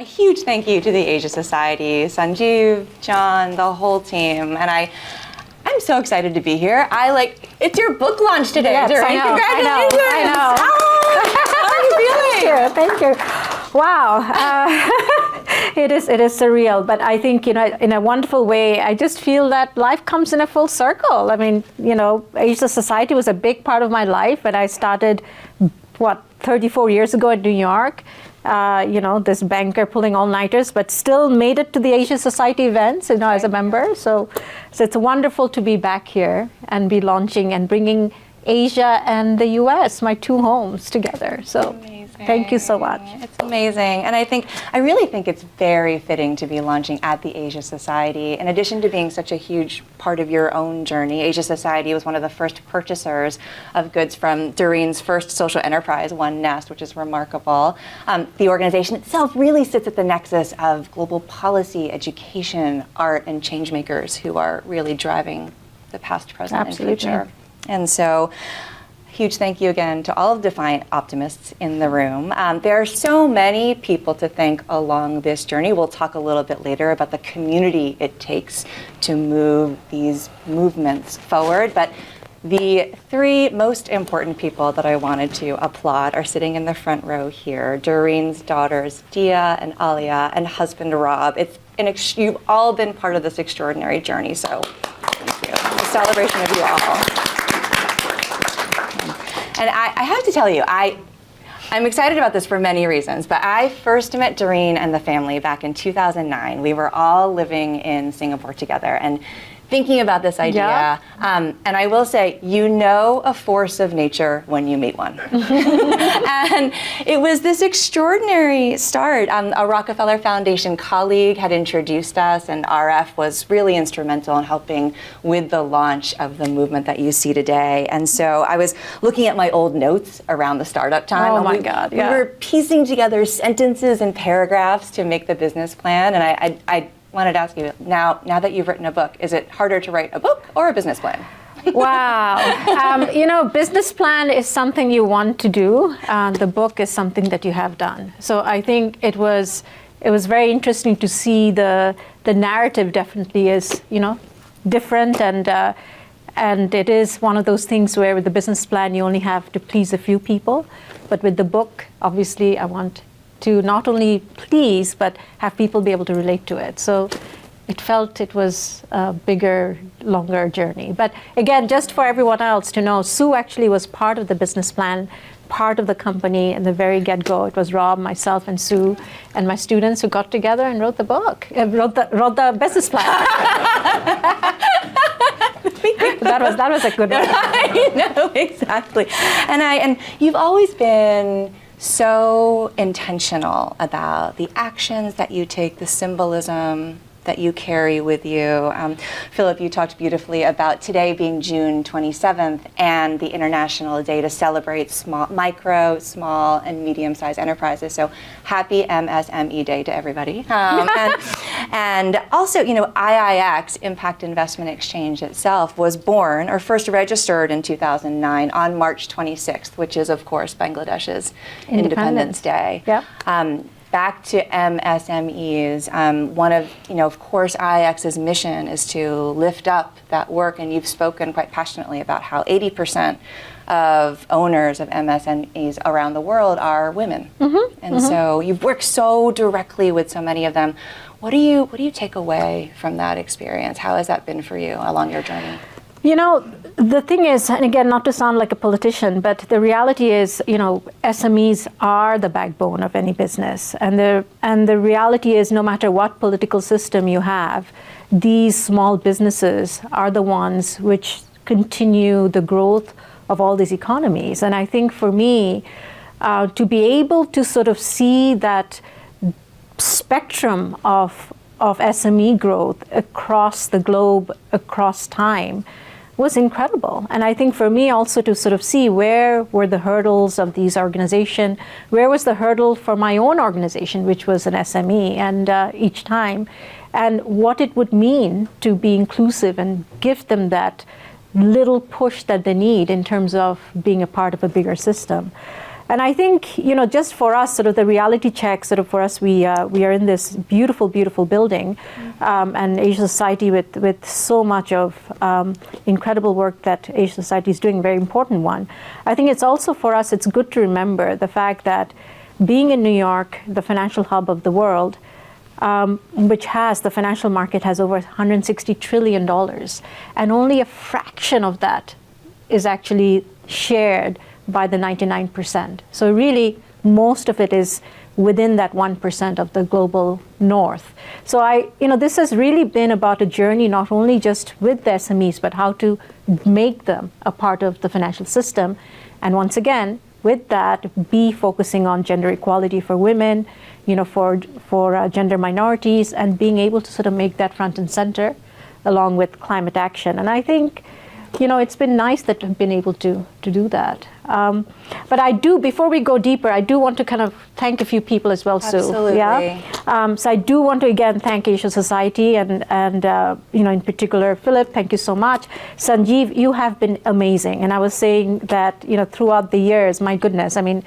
A huge thank you to the Asia Society, Sanjeev, John, the whole team, and I'm so excited to be here. It's your book launch today, yes, Durreen. Congratulations! I know. How are you feeling? Thank you. Wow. It is surreal, but I think, in a wonderful way, I just feel that life comes in a full circle. I mean, Asia Society was a big part of my life when I started, 34 years ago in New York. This banker pulling all-nighters, but still made it to the Asia Society events, as a member. So it's wonderful to be back here and be launching and bringing Asia and the US, my two homes, together. So amazing. Thank you so much. It's amazing. And I really think it's very fitting to be launching at the Asia Society. In addition to being such a huge part of your own journey, Asia Society was one of the first purchasers of goods from Durreen's first social enterprise, One Nest, which is remarkable. The organization itself really sits at the nexus of global policy, education, art, and change makers who are really driving the past, present, Absolutely. and future. And so, huge thank you again to all of Defiant Optimists in the room. There are so many people to thank along this journey. We'll talk a little bit later about the community it takes to move these movements forward. But the three most important people that I wanted to applaud are sitting in the front row here. Durreen's daughters, Dia and Alia, and husband, Rob. You've all been part of this extraordinary journey, so thank you. It's a celebration of you all. And I have to tell you, I'm excited about this for many reasons, but I first met Durreen and the family back in 2009. We were all living in Singapore together and thinking about this idea. Yeah. And I will say, a force of nature when you meet one. And it was this extraordinary start. A Rockefeller Foundation colleague had introduced us, and RF was really instrumental in helping with the launch of the movement that you see today. And so I was looking at my old notes around the startup time. Oh my God, yeah. We were piecing together sentences and paragraphs to make the business plan, and I wanted to ask you, now that you've written a book, is it harder to write a book or a business plan? Wow. Business plan is something you want to do. The book is something that you have done. So I think it was very interesting to see the narrative definitely is, different, and it is one of those things where with the business plan you only have to please a few people, but with the book, obviously I want to not only please, but have people be able to relate to it. So it was a bigger, longer journey. But again, just for everyone else to know, Sue actually was part of the business plan, part of the company in the very get-go. It was Rob, myself, and Sue, and my students who got together and wrote the book, wrote the business plan. that was a good one. I know, exactly. And you've always been so intentional about the actions that you take, the symbolism that you carry with you. Philip, you talked beautifully about today being June 27th and the International Day to celebrate micro, small, and medium-sized enterprises. So happy MSME Day to everybody. And also, IIX, Impact Investment Exchange itself, was born or first registered in 2009 on March 26th, which is, of course, Bangladesh's Independence Day. Yep. Back to MSMEs, of course, IIX's mission is to lift up that work, and you've spoken quite passionately about how 80% of owners of MSMEs around the world are women. Mm-hmm. And so you've worked so directly with so many of them. What do you take away from that experience? How has that been for you along your journey? The thing is, and again, not to sound like a politician, but the reality is, SMEs are the backbone of any business. And the reality is, no matter what political system you have, these small businesses are the ones which continue the growth of all these economies. And I think for me, to be able to sort of see that spectrum of SME growth across the globe, across time, was incredible. And I think for me also to sort of see where were the hurdles of these organizations, where was the hurdle for my own organization, which was an SME, and each time, and what it would mean to be inclusive and give them that little push that they need in terms of being a part of a bigger system. And I think, just for us, sort of the reality check, sort of for us, we are in this beautiful, beautiful building, and Asian Society with so much of incredible work that Asian Society is doing, a very important one. I think it's also for us, it's good to remember the fact that being in New York, the financial hub of the world, which the financial market has over $160 trillion, and only a fraction of that is actually shared by the 99%. So really, most of it is within that 1% of the global north. So this has really been about a journey not only just with the SMEs, but how to make them a part of the financial system. And once again, with that, be focusing on gender equality for women, for gender minorities, and being able to sort of make that front and center along with climate action. And I think, it's been nice that we've been able to do that. But I do, before we go deeper, I do want to kind of thank a few people as well, Sue. Absolutely. Yeah. So I do want to again thank Asian Society and in particular Philip. Thank you so much. Sanjeev, you have been amazing. And I was saying that throughout the years, my goodness, I mean.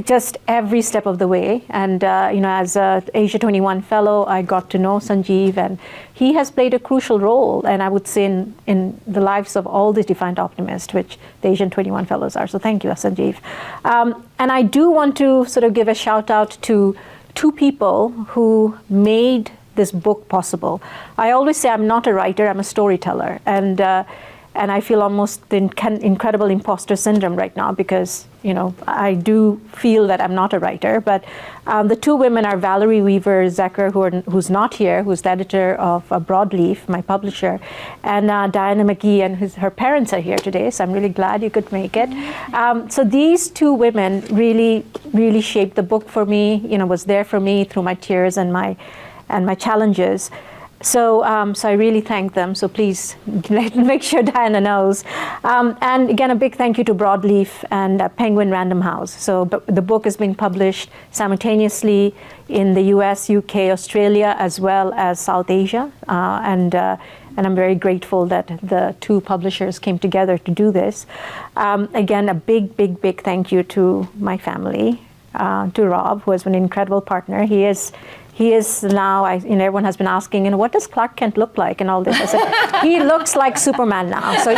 Just every step of the way. And, as a Asia 21 fellow, I got to know Sanjeev, and he has played a crucial role, and I would say in the lives of all the Defiant Optimists, which the Asian 21 fellows are. So thank you, Sanjeev. And I do want to sort of give a shout out to two people who made this book possible. I always say I'm not a writer, I'm a storyteller. And I feel almost the incredible imposter syndrome right now because, I do feel that I'm not a writer. But the two women are Valerie Weaver-Zecker, who's not here, who's the editor of Broadleaf, my publisher, and Diana McGee, and her parents are here today, so I'm really glad you could make it. So these two women really, really shaped the book for me, was there for me through my tears and my challenges. So I really thank them. So please make sure Diana knows. And again, a big thank you to Broadleaf and Penguin Random House. So the book is being published simultaneously in the US, UK, Australia, as well as South Asia. And I'm very grateful that the two publishers came together to do this. Again, a big, big, big thank you to my family, to Rob, who has been an incredible partner. He is now, everyone has been asking, what does Clark Kent look like and all this? I said, he looks like Superman now. So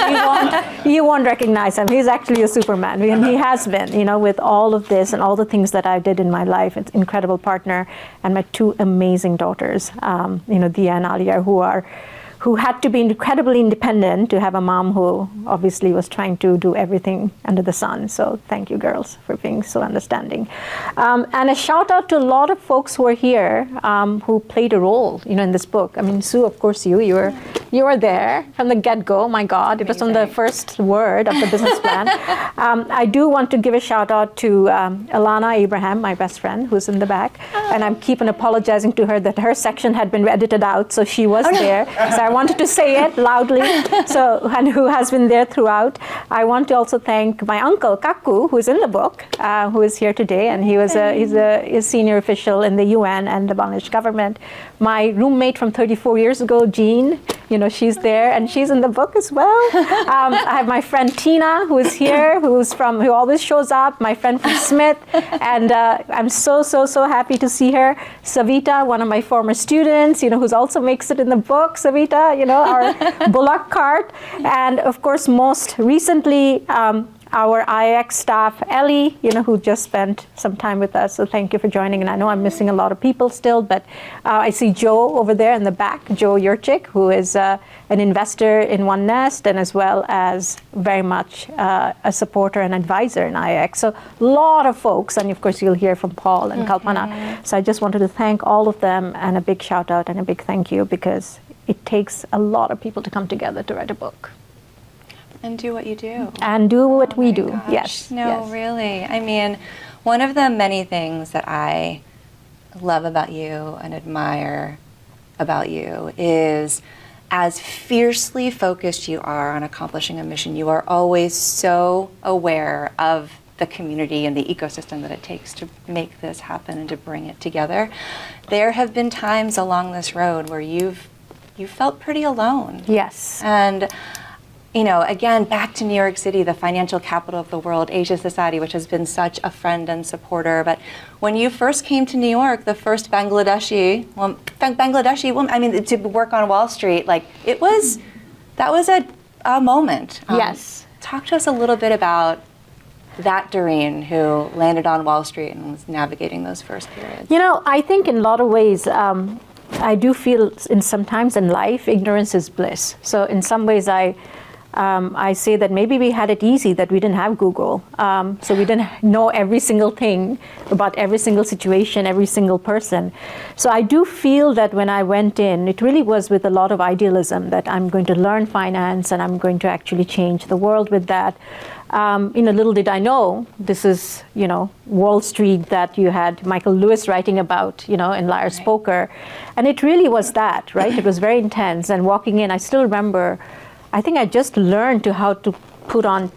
you won't recognize him. He's actually a Superman. And he has been, with all of this and all the things that I did in my life. It's an incredible partner. And my two amazing daughters, Dia and Alia, who had to be incredibly independent to have a mom who obviously was trying to do everything under the sun. So thank you, girls, for being so understanding. And a shout out to a lot of folks who are here who played a role, in this book. I mean, Sue, of course, you were there from the get-go. My God, it was from the first word of the business plan. I do want to give a shout out to Alana Abraham, my best friend, who's in the back. And I keep on apologizing to her that her section had been edited out, so she was there. So I wanted to say it loudly, and who has been there throughout. I want to also thank my uncle, Kaku, who is in the book, who is here today, and he's a senior official in the UN and the Bangladesh government. My roommate from 34 years ago, Jean, she's there, and she's in the book as well. I have my friend Tina, who is here, who always shows up, my friend from Smith, and I'm so happy to see her. Savita, one of my former students, who's also makes it in the book. Savita, our Bullock cart, and of course, most recently, our IX staff, Ellie, who just spent some time with us. So thank you for joining. And I know I'm missing a lot of people still, but I see Joe over there in the back, Joe Yurchik, who is an investor in One Nest and as well as very much a supporter and advisor in IX. So a lot of folks, and of course you'll hear from Paul and Kalpana. So I just wanted to thank all of them and a big shout out and a big thank you because it takes a lot of people to come together to write a book. And do what you do. And do what we do. Gosh. Yes. No, yes. really. I mean, one of the many things that I love about you and admire about you is as fiercely focused you are on accomplishing a mission, you are always so aware of the community and the ecosystem that it takes to make this happen and to bring it together. There have been times along this road where you felt pretty alone. Yes. And again, back to New York City, the financial capital of the world, Asia Society, which has been such a friend and supporter. But when you first came to New York, the first Bangladeshi woman, to work on Wall Street, that was a moment. Yes. Talk to us a little bit about that Durreen who landed on Wall Street and was navigating those first periods. I think in a lot of ways, I do feel sometimes in life, ignorance is bliss. So in some ways, I say that maybe we had it easy, that we didn't have Google. So we didn't know every single thing about every single situation, every single person. So I do feel that when I went in, it really was with a lot of idealism that I'm going to learn finance and I'm going to actually change the world with that. Little did I know, this is, Wall Street that you had Michael Lewis writing about, in Liar's Poker. And it really was that, right? It was very intense. And walking in, I still remember, I think I just learned how to put on,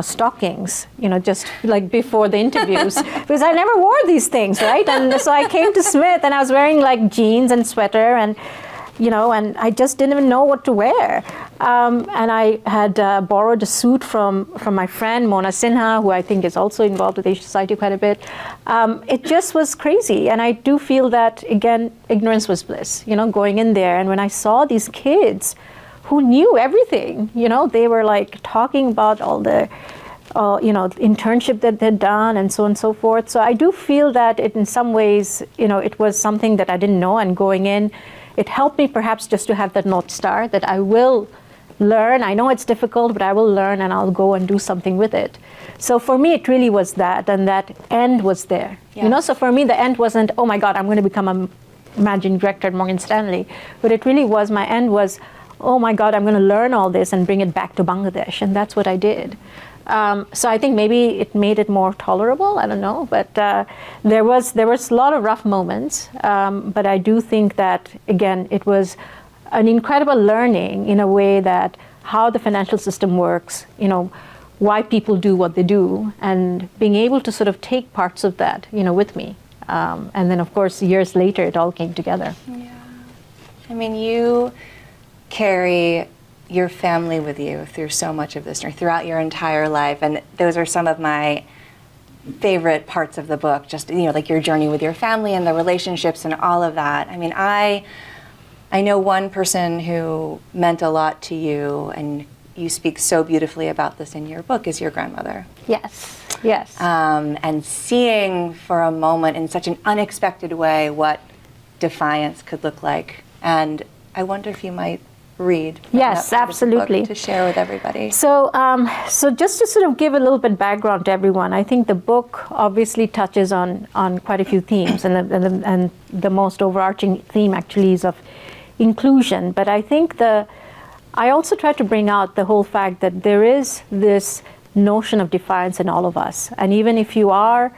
stockings, just like before the interviews, because I never wore these things, right? And so I came to Smith and I was wearing like jeans and sweater and I just didn't even know what to wear. And I had borrowed a suit from my friend Mona Sinha, who I think is also involved with Asia Society quite a bit. It just was crazy. And I do feel that, again, ignorance was bliss, going in there. And when I saw these kids who knew everything, they were like talking about all the internship that they'd done and so on and so forth. So I do feel that in some ways, it was something that I didn't know, and going in, it helped me perhaps just to have that North Star that I will learn. I know it's difficult, but I will learn and I'll go and do something with it. So for me, it really was that, and that end was there. Yeah. So for me, the end wasn't, oh my God, I'm going to become a managing director at Morgan Stanley. But it really was, my end was, oh my God, I'm going to learn all this and bring it back to Bangladesh. And that's what I did. So I think maybe it made it more tolerable. I don't know, but there was a lot of rough moments. But I do think that, again, it was an incredible learning in a way that how the financial system works, why people do what they do, and being able to sort of take parts of that, with me. And then, of course, years later, it all came together. Yeah. You carry your family with you through so much of this, or throughout your entire life, and those are some of my favorite parts of the book, just like your journey with your family and the relationships and all of that. I know one person who meant a lot to you, and you speak so beautifully about this in your book, is your grandmother. Yes. And seeing for a moment in such an unexpected way what defiance could look like. And I wonder if you might read. Yes, absolutely. To share with everybody. So just to sort of give a little bit background to everyone, I think the book obviously touches on quite a few themes, and the most overarching theme actually is of inclusion. But I think I also try to bring out the whole fact that there is this notion of defiance in all of us, and even if you are,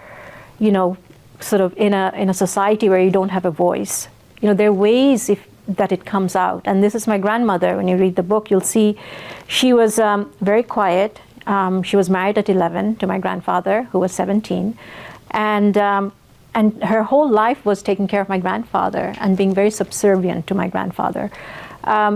sort of in a society where you don't have a voice, there are ways that it comes out. And this is my grandmother. When you read the book, you'll see she was very quiet. She was married at 11 to my grandfather, who was 17. And her whole life was taking care of my grandfather and being very subservient to my grandfather.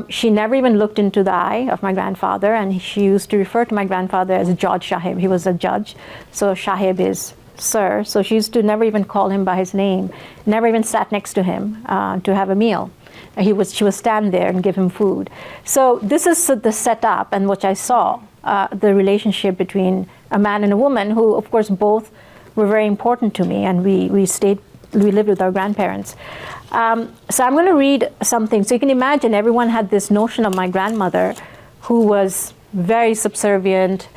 She never even looked into the eye of my grandfather, and she used to refer to my grandfather as Judge Sahib. He was a judge, so Sahib is sir. So she used to never even call him by his name, never even sat next to him to have a meal. She would stand there and give him food. So this is the setup, and what I saw, the relationship between a man and a woman, who of course both were very important to me, and we lived with our grandparents. So I'm going to read something. So you can imagine everyone had this notion of my grandmother, who was very subservient,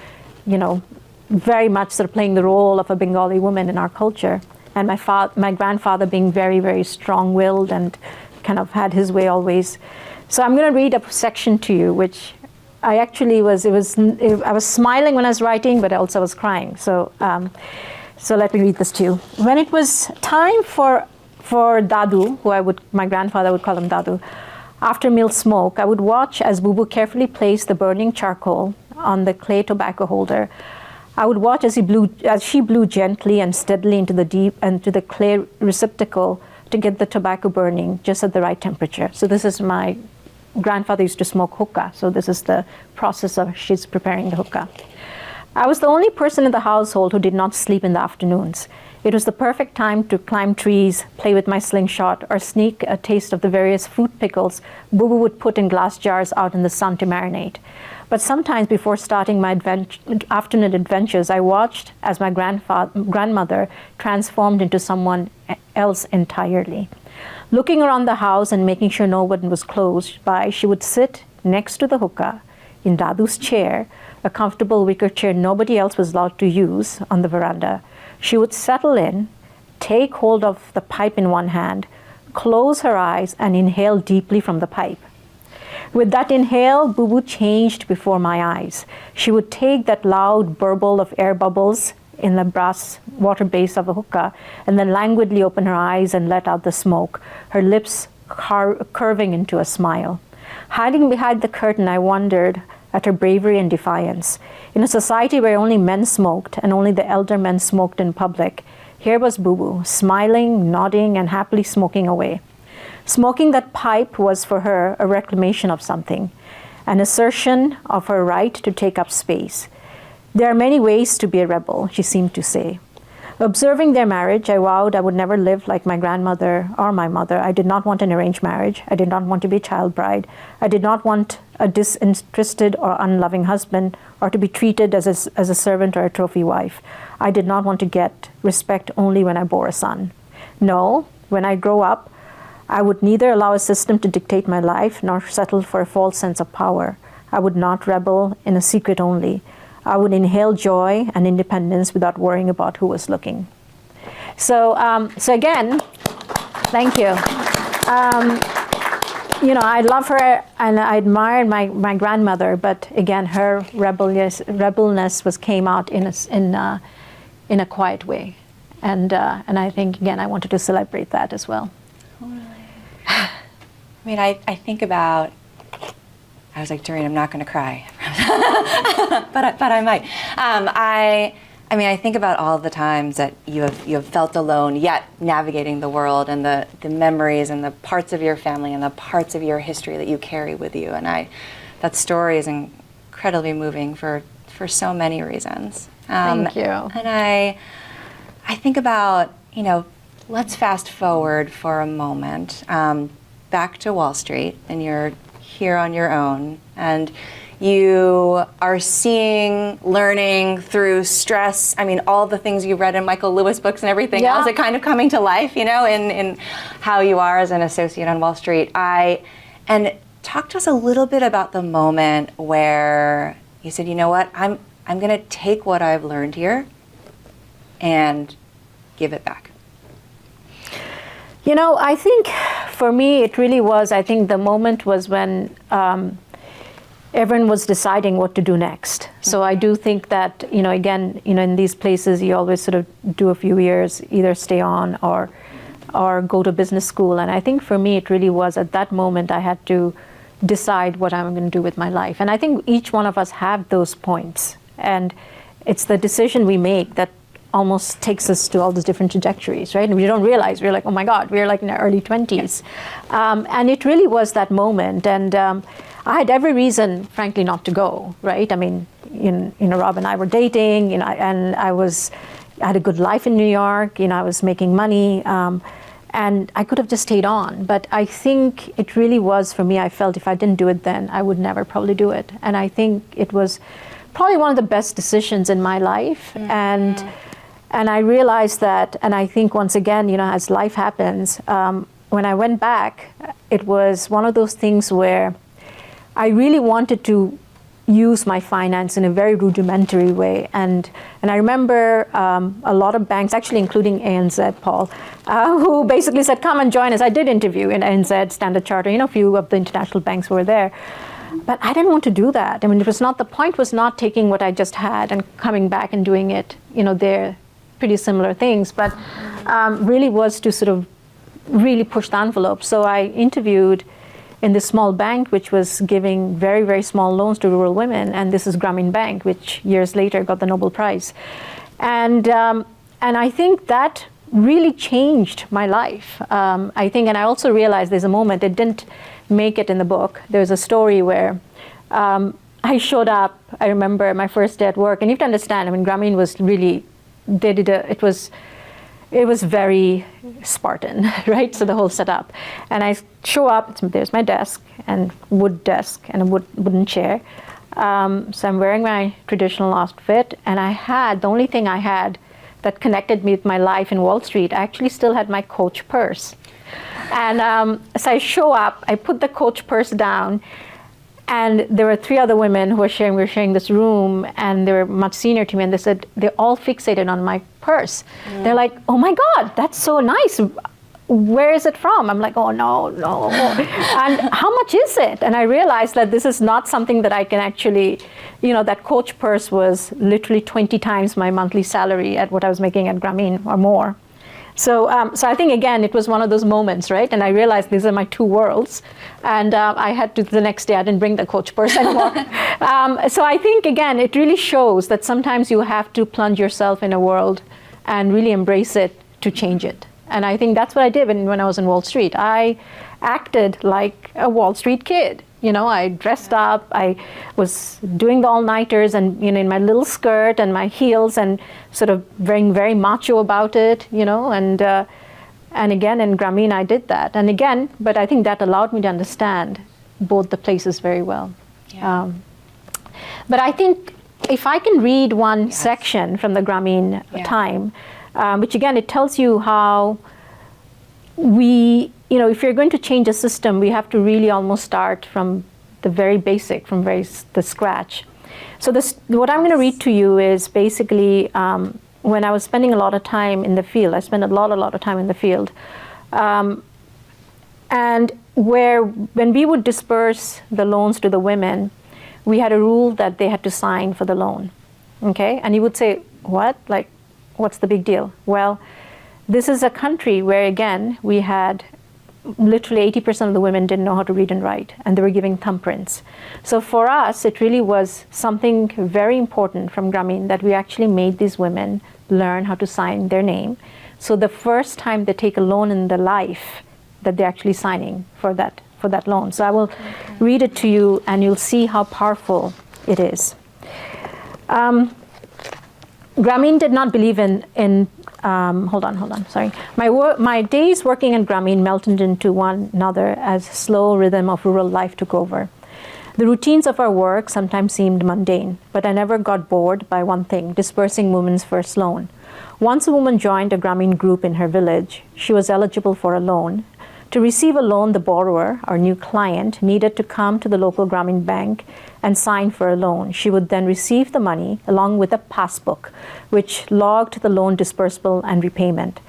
very much sort of playing the role of a Bengali woman in our culture, and my grandfather being very, very strong-willed and kind of had his way always. So I'm going to read a section to you, which I actually I was smiling when I was writing, but also I was crying. So let me read this to you. When it was time for Dadu, my grandfather would call him Dadu, after meal smoke, I would watch as Bubu carefully placed the burning charcoal on the clay tobacco holder. I would watch as she blew gently and steadily into the clay receptacle to get the tobacco burning just at the right temperature. So this is my grandfather used to smoke hookah. So this is the process of she's preparing the hookah. I was the only person in the household who did not sleep in the afternoons. It was the perfect time to climb trees, play with my slingshot, or sneak a taste of the various fruit pickles Boo Boo would put in glass jars out in the sun to marinate. But sometimes before starting my afternoon adventures, I watched as my grandmother transformed into someone else entirely. Looking around the house and making sure no one was close by, she would sit next to the hookah in Dadu's chair, a comfortable wicker chair nobody else was allowed to use on the veranda. She would settle in, take hold of the pipe in one hand, close her eyes, and inhale deeply from the pipe. With that inhale, Boo Boo changed before my eyes. She would take that loud burble of air bubbles in the brass water base of a hookah and then languidly open her eyes and let out the smoke, her lips curving into a smile. Hiding behind the curtain, I wondered at her bravery and defiance. In a society where only men smoked and only the elder men smoked in public, here was Boo Boo, smiling, nodding, and happily smoking away. Smoking that pipe was for her a reclamation of something, an assertion of her right to take up space. There are many ways to be a rebel, she seemed to say. Observing their marriage, I vowed I would never live like my grandmother or my mother. I did not want an arranged marriage. I did not want to be a child bride. I did not want a disinterested or unloving husband, or to be treated as a servant or a trophy wife. I did not want to get respect only when I bore a son. No, when I grow up, I would neither allow a system to dictate my life nor settle for a false sense of power. I would not rebel in a secret only. I would inhale joy and independence without worrying about who was looking. So again, thank you. I love her and I admire my grandmother, but again, her rebelness came out in a quiet way, and I think again I wanted to celebrate that as well. Totally. I mean, I think about. I was like, Durreen, I'm not going to cry, but I might. I think about all the times that you have felt alone, yet navigating the world, and the memories and the parts of your family and the parts of your history that you carry with you. And that story is incredibly moving for so many reasons. Thank you. And I think about, let's fast forward for a moment back to Wall Street, and you're here on your own, and you are seeing, learning through stress. I mean, all the things you read in Michael Lewis books and everything else are kind of coming to life, in how you are as an associate on Wall Street. And talk to us a little bit about the moment where you said, you know what, I'm going to take what I've learned here and give it back. I think for me, it really was, I think the moment was when everyone was deciding what to do next. So I do think that, again, in these places, you always sort of do a few years, either stay on or go to business school. And I think for me, it really was at that moment I had to decide what I'm going to do with my life. And I think each one of us have those points. And it's the decision we make that almost takes us to all these different trajectories, right? And we don't realize, we're like, oh my God, we're like in our early 20s. And it really was that moment. And I had every reason, frankly, not to go, right? I mean, Rob and I were dating, and I had a good life in New York, I was making money, and I could have just stayed on. But I think it really was, for me, I felt if I didn't do it then, I would never probably do it. And I think it was probably one of the best decisions in my life. Mm-hmm. And I realized that, and I think once again, as life happens, when I went back, it was one of those things where I really wanted to use my finance in a very rudimentary way. And I remember a lot of banks, actually including ANZ, Paul, who basically said, come and join us. I did interview in ANZ, Standard Chartered, a few of the international banks were there. But I didn't want to do that. I mean, the point was not taking what I just had and coming back and doing it, they're pretty similar things, but really was to sort of really push the envelope. So I interviewed in this small bank, which was giving very, very small loans to rural women, and this is Grameen Bank, which years later got the Nobel Prize. And I think that really changed my life. I think, and I also realized there's a moment, it didn't make it in the book. There's a story where I showed up, I remember my first day at work, and you have to understand, I mean, Grameen was really, it was very Spartan, right? So the whole setup. And I show up, there's my desk, and wood desk, and a wooden chair. So I'm wearing my traditional outfit, and the only thing I had that connected me with my life in Wall Street, I actually still had my Coach purse. And so I show up, I put the Coach purse down, and there were 3 other women who we were sharing this room, and they were much senior to me, and they said, they're all fixated on my purse. They're like, oh my God, that's so nice. Where is it from? I'm like, oh no. And how much is it? And I realized that this is not something that I can actually, that Coach purse was literally 20 times my monthly salary at what I was making at Grameen or more. So I think, again, it was one of those moments, right? And I realized these are my 2 worlds. And I had to, the next day, I didn't bring the Coach purse anymore. So I think, again, it really shows that sometimes you have to plunge yourself in a world and really embrace it to change it. And I think that's what I did when I was in Wall Street. I acted like a Wall Street kid. I dressed up, I was doing the all-nighters and, in my little skirt and my heels and sort of being very macho about it, and again, in Grameen, I did that. And again, but I think that allowed me to understand both the places very well. Yeah. But I think if I can read one section from the Grameen time, which again, it tells you how we, if you're going to change a system, we have to really almost start from the very basic, from the scratch. So what I'm going to read to you is basically when I was spending a lot of time in the field. I spent a lot of time in the field. And when we would disperse the loans to the women, we had a rule that they had to sign for the loan. Okay? And you would say, what? Like, what's the big deal? Well, this is a country where, again, we had literally 80% of the women didn't know how to read and write, and they were giving thumbprints. So for us, it really was something very important from Grameen that we actually made these women learn how to sign their name. So the first time they take a loan in their life, that they're actually signing for that loan. So I will read it to you, and you'll see how powerful it is. Grameen did not believe in hold on, sorry. My days working in Grameen melted into one another as slow rhythm of rural life took over. The routines of our work sometimes seemed mundane, but I never got bored by one thing, Dispersing Movements' first loan. Once a woman joined a Grameen group in her village, she was eligible for a loan. To receive a loan, the borrower, our new client, needed to come to the local Grameen bank and sign for a loan. She would then receive the money along with a passbook, which logged the loan disbursal and repayment.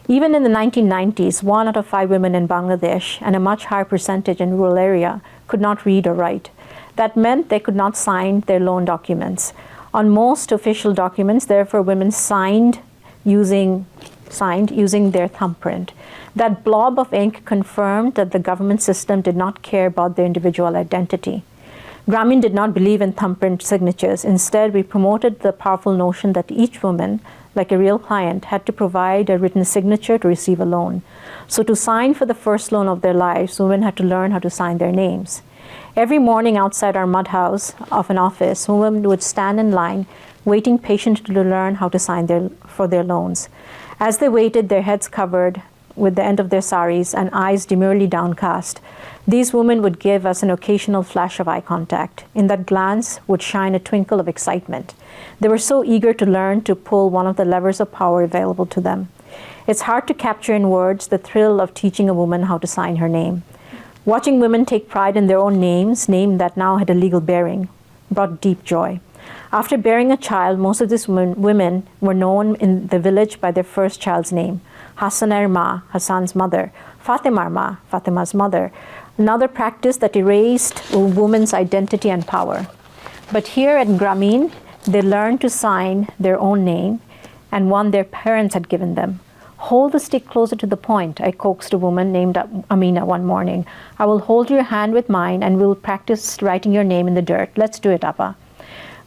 Even in the 1990s, 1 out of 5 women in Bangladesh, and a much higher percentage in rural area, could not read or write. That meant they could not sign their loan documents. On most official documents, therefore, women signed using their thumbprint. That blob of ink confirmed that the government system did not care about their individual identity. Grameen did not believe in thumbprint signatures. Instead, we promoted the powerful notion that each woman, like a real client, had to provide a written signature to receive a loan. So to sign for the first loan of their lives, women had to learn how to sign their names. Every morning outside our mud house of an office, women would stand in line, waiting patiently to learn how to sign for their loans. As they waited, their heads covered with the end of their saris and eyes demurely downcast, these women would give us an occasional flash of eye contact. In that glance would shine a twinkle of excitement. They were so eager to learn to pull one of the levers of power available to them. It's hard to capture in words the thrill of teaching a woman how to sign her name. Watching women take pride in their own names, name that now had a legal bearing, brought deep joy. After bearing a child, most of these women were known in the village by their first child's name. Hassan Ma, Hassan's mother. Fatima Ma, Fatima's mother. Another practice that erased a woman's identity and power. But here at Grameen, they learned to sign their own name and one their parents had given them. Hold the stick closer to the point, I coaxed a woman named Amina one morning. I will hold your hand with mine and we'll practice writing your name in the dirt. Let's do it, Appa.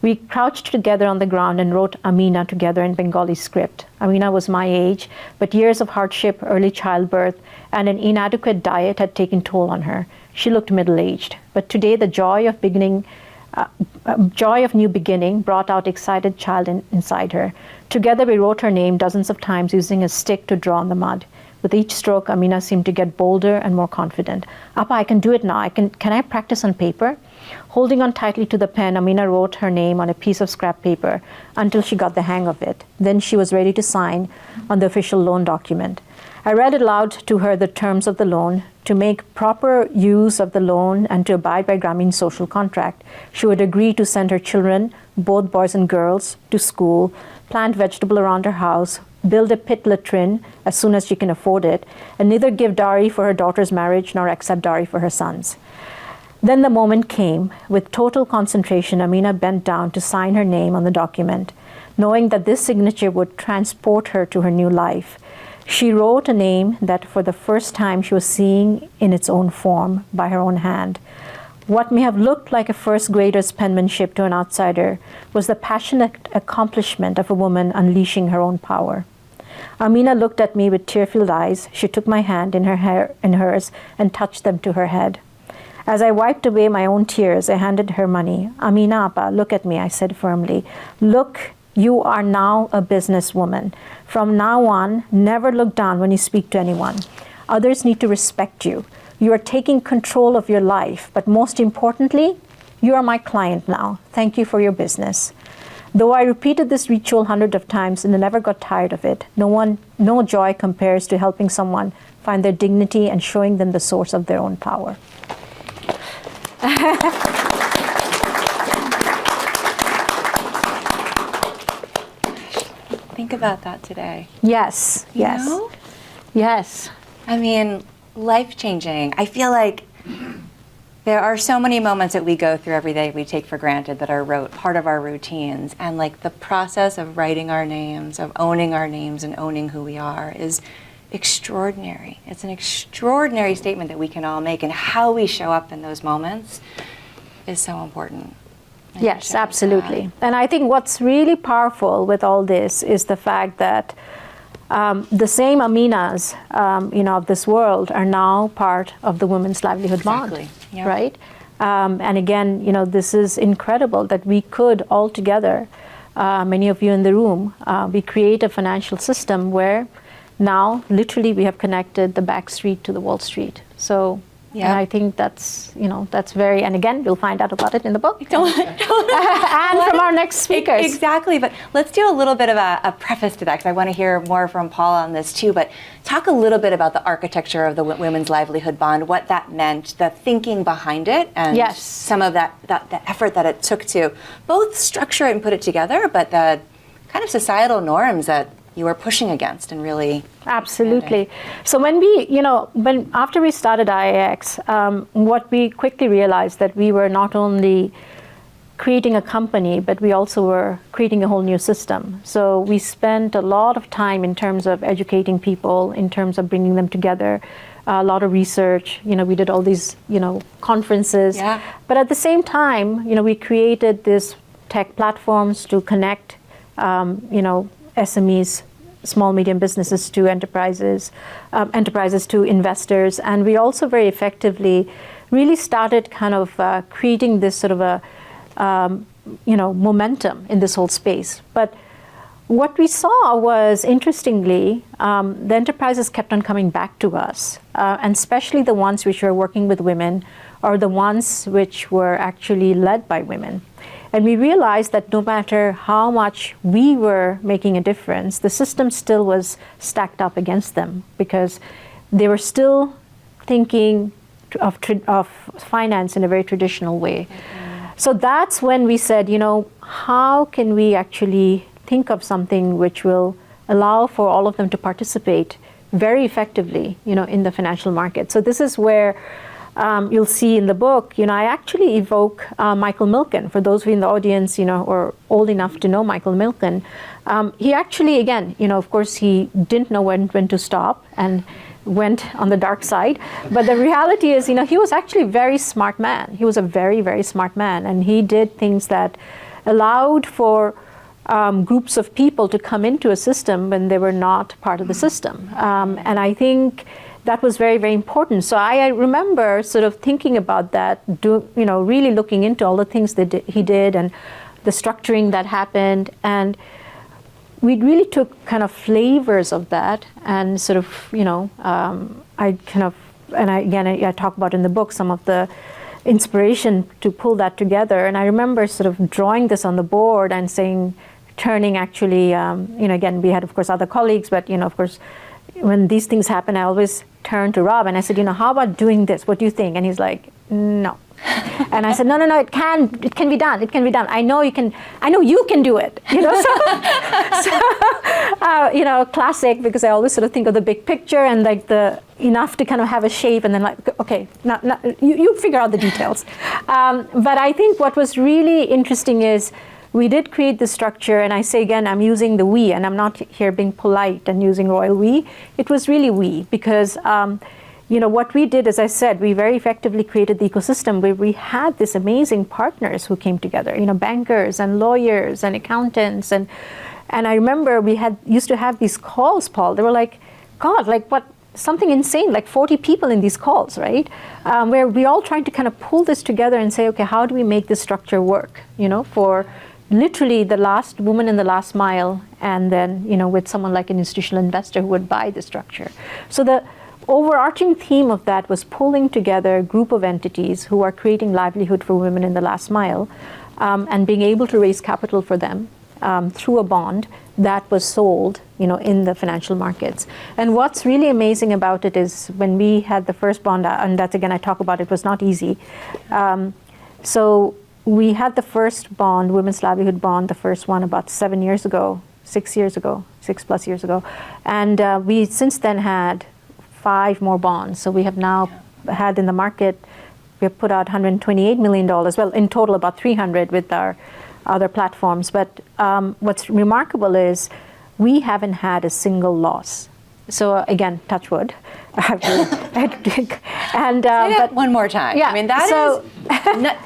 We crouched together on the ground and wrote Amina together in Bengali script. Amina was my age, but years of hardship, early childbirth, and an inadequate diet had taken toll on her. She looked middle-aged, but today the joy of new beginning brought out excited child inside her. Together we wrote her name dozens of times using a stick to draw on the mud. With each stroke, Amina seemed to get bolder and more confident. Appa, I can do it now. Can I practice on paper? Holding on tightly to the pen, Amina wrote her name on a piece of scrap paper until she got the hang of it. Then she was ready to sign on the official loan document. I read aloud to her the terms of the loan. To make proper use of the loan and to abide by Grameen's social contract, she would agree to send her children, both boys and girls, to school, plant vegetable around her house, build a pit latrine as soon as she can afford it, and neither give dowry for her daughter's marriage nor accept dowry for her sons. Then the moment came. With total concentration, Amina bent down to sign her name on the document, knowing that this signature would transport her to her new life. She wrote a name that for the first time she was seeing in its own form, by her own hand. What may have looked like a first grader's penmanship to an outsider was the passionate accomplishment of a woman unleashing her own power. Amina looked at me with tear-filled eyes. She took my hand in hers and touched them to her head. As I wiped away my own tears, I handed her money. Amina Appa, look at me, I said firmly. Look, you are now a businesswoman. From now on, never look down when you speak to anyone. Others need to respect you. You are taking control of your life, but most importantly, you are my client now. Thank you for your business. Though I repeated this ritual hundreds of times and I never got tired of it, no joy compares to helping someone find their dignity and showing them the source of their own power. Think about that today. Yes, yes. You know? Yes. I mean, life-changing. I feel like there are so many moments that we go through every day we take for granted that are part of our routines. And like the process of writing our names, of owning our names and owning who we are is extraordinary. It's an extraordinary statement that we can all make, and how we show up in those moments is so important. Yes, absolutely. And I think what's really powerful with all this is the fact that the same Aminas, of this world are now part of the Women's Livelihood Bond, yep. Right? And again, this is incredible that we could all together, many of you in the room, we create a financial system where now literally we have connected the back street to the Wall Street. So. Yeah. And I think that's very, and again, you'll find out about it in the book. And from our next speakers. Exactly, but let's do a little bit of a preface to that, because I want to hear more from Paula on this too, but talk a little bit about the architecture of the Women's Livelihood Bond, what that meant, the thinking behind it, and yes. some of that effort that it took to both structure it and put it together, but the kind of societal norms that you were pushing against and really absolutely. So when after we started IAX, what we quickly realized that we were not only creating a company, but we also were creating a whole new system. So we spent a lot of time in terms of educating people, in terms of bringing them together, a lot of research. We did all these, conferences. Yeah. But at the same time, we created these tech platforms to connect, SMEs, small, medium businesses to enterprises, enterprises to investors. And we also very effectively really started kind of creating this sort of a, momentum in this whole space. But what we saw was, interestingly, the enterprises kept on coming back to us, and especially the ones which were working with women or the ones which were actually led by women. And we realized that no matter how much we were making a difference, the system still was stacked up against them, because they were still thinking of finance in a very traditional way. Mm-hmm. So that's when we said, how can we actually think of something which will allow for all of them to participate very effectively, in the financial market. So this is where you'll see in the book, I actually evoke Michael Milken. For those of you in the audience, or old enough to know Michael Milken, he actually, again, of course, he didn't know when to stop and went on the dark side. But the reality is, he was actually a very smart man. He was a very, very smart man, and he did things that allowed for groups of people to come into a system when they were not part of the system. And I think that was very, very important. So I remember sort of thinking about that, really looking into all the things that he did and the structuring that happened. And we really took kind of flavors of that and sort of, I talk about in the book some of the inspiration to pull that together. And I remember sort of drawing this on the board and turning actually, again, we had, of course, other colleagues, but, of course, when these things happen, I always turn to Rob and I said, how about doing this? What do you think? And he's like, no. And I said, no, it can be done. It can be done. I know you can do it. Classic, because I always sort of think of the big picture and like enough to kind of have a shape and then like, okay, you figure out the details. But I think what was really interesting is we did create the structure, and I say again, I'm using the we, and I'm not here being polite and using royal we. It was really we, because what we did, as I said, we very effectively created the ecosystem where we had these amazing partners who came together, bankers and lawyers and accountants. And I remember we used to have these calls, Paul. They were like, God, like what, something insane, like 40 people in these calls, right? Where we all trying to kind of pull this together and say, okay, how do we make this structure work, for literally the last woman in the last mile, and then, with someone like an institutional investor who would buy the structure. So the overarching theme of that was pulling together a group of entities who are creating livelihood for women in the last mile, and being able to raise capital for them through a bond that was sold, in the financial markets. And what's really amazing about it is when we had the first bond, and that's again I talk about, it was not easy. So we had the first bond, Women's Livelihood Bond, the first one about 6 plus years ago. And we since then had 5 more bonds. So we have now had in the market, we have put out $128 million, well, in total about 300 with our other platforms. But what's remarkable is we haven't had a single loss. So again, touch wood. I have to and say that one more time. Yeah. I mean,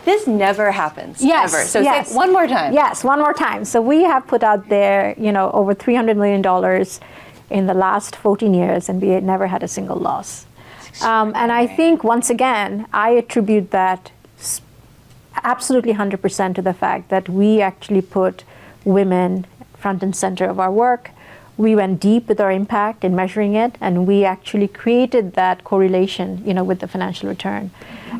this never happens. Yes. Ever. So yes. say it one more time. Yes, one more time. So we have put out there, over $300 million in the last 14 years, and we had never had a single loss. And I think, once again, I attribute that absolutely 100% to the fact that we actually put women front and center of our work. We went deep with our impact in measuring it, and we actually created that correlation, with the financial return.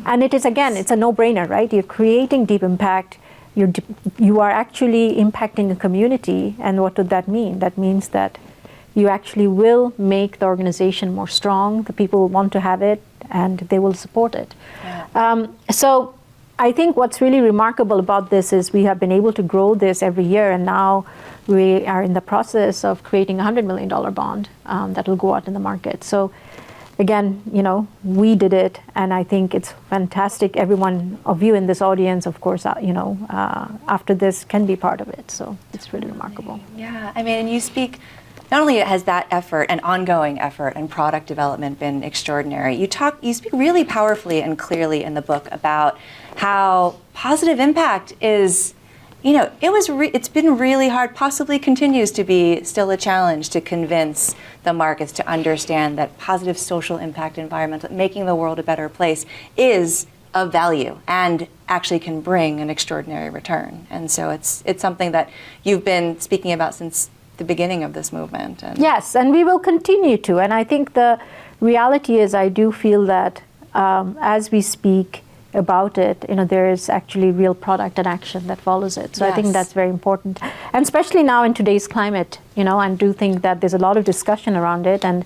And it is, again, it's a no-brainer, right? You're creating deep impact. You are actually impacting a community, and what would that mean? That means that you actually will make the organization more strong. The people will want to have it, and they will support it. Yeah. So I think what's really remarkable about this is we have been able to grow this every year, and now we are in the process of creating a $100 million bond that will go out in the market. So again, we did it, and I think it's fantastic. Every one of you in this audience, of course, after this can be part of it. So it's really remarkable. Yeah, I mean, and you speak, not only has that effort and ongoing effort and product development been extraordinary, you speak really powerfully and clearly in the book about how positive impact is, it's been really hard, possibly continues to be still a challenge to convince the markets to understand that positive social impact, environmental, making the world a better place is of value and actually can bring an extraordinary return. And so it's something that you've been speaking about since the beginning of this movement. Yes, and we will continue to. And I think the reality is I do feel that as we speak about it, there is actually real product and action that follows it. So yes. I think that's very important. And especially now in today's climate, I do think that there's a lot of discussion around it. And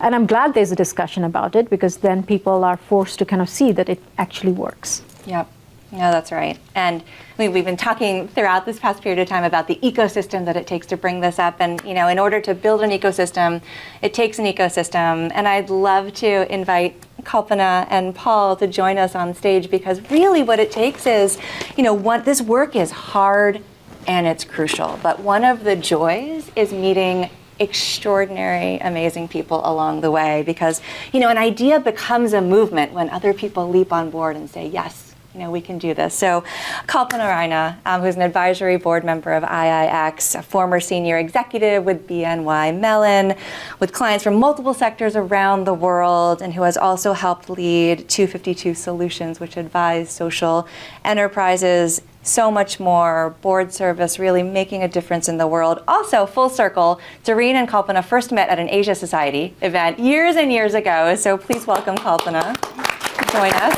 I'm glad there's a discussion about it, because then people are forced to kind of see that it actually works. Yep. No, that's right. And we've been talking throughout this past period of time about the ecosystem that it takes to bring this up. And, in order to build an ecosystem, it takes an ecosystem. And I'd love to invite Kalpana and Paul to join us on stage, because really what it takes is, this work is hard and it's crucial. But one of the joys is meeting extraordinary, amazing people along the way, because, an idea becomes a movement when other people leap on board and say, yes, we can do this. So Kalpana Raina, who's an advisory board member of IIX, a former senior executive with BNY Mellon, with clients from multiple sectors around the world, and who has also helped lead 252 Solutions, which advise social enterprises, so much more, board service, really making a difference in the world. Also, full circle, Durreen and Kalpana first met at an Asia Society event years and years ago, so please welcome Kalpana to join us.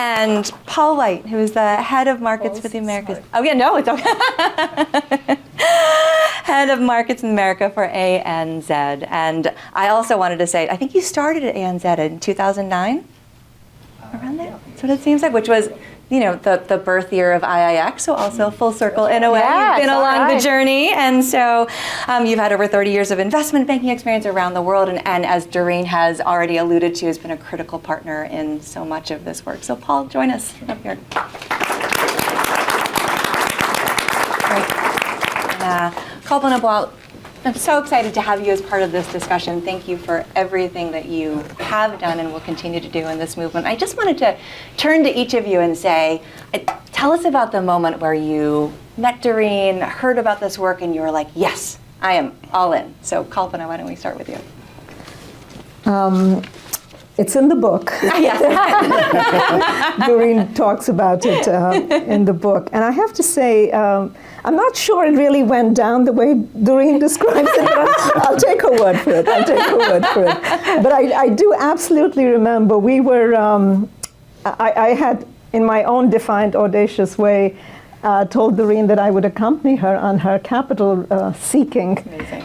And Paul White, who is the head of markets for the Americas. Sorry. Oh yeah, no, it's okay. Head of markets in America for ANZ. And I also wanted to say, I think you started at ANZ in 2009? Around there? That's what it seems like, which was the birth year of IIX, so also full circle in a way. Yes, you've been along the journey, and so you've had over 30 years of investment banking experience around the world, and as Durreen has already alluded to, has been a critical partner in so much of this work. So Paul, join us up here. Great. And, Kalpana, I'm so excited to have you as part of this discussion. Thank you for everything that you have done and will continue to do in this movement. I just wanted to turn to each of you and say, tell us about the moment where you met Durreen, heard about this work, and you were like, yes, I am all in. So Kalpana, why don't we start with you? It's in the book. Durreen talks about it in the book. And I have to say, I'm not sure it really went down the way Durreen describes it, but I'll take her word for it. But I do absolutely remember we were, I had, in my own defiant, audacious way, told Durreen that I would accompany her on her capital-seeking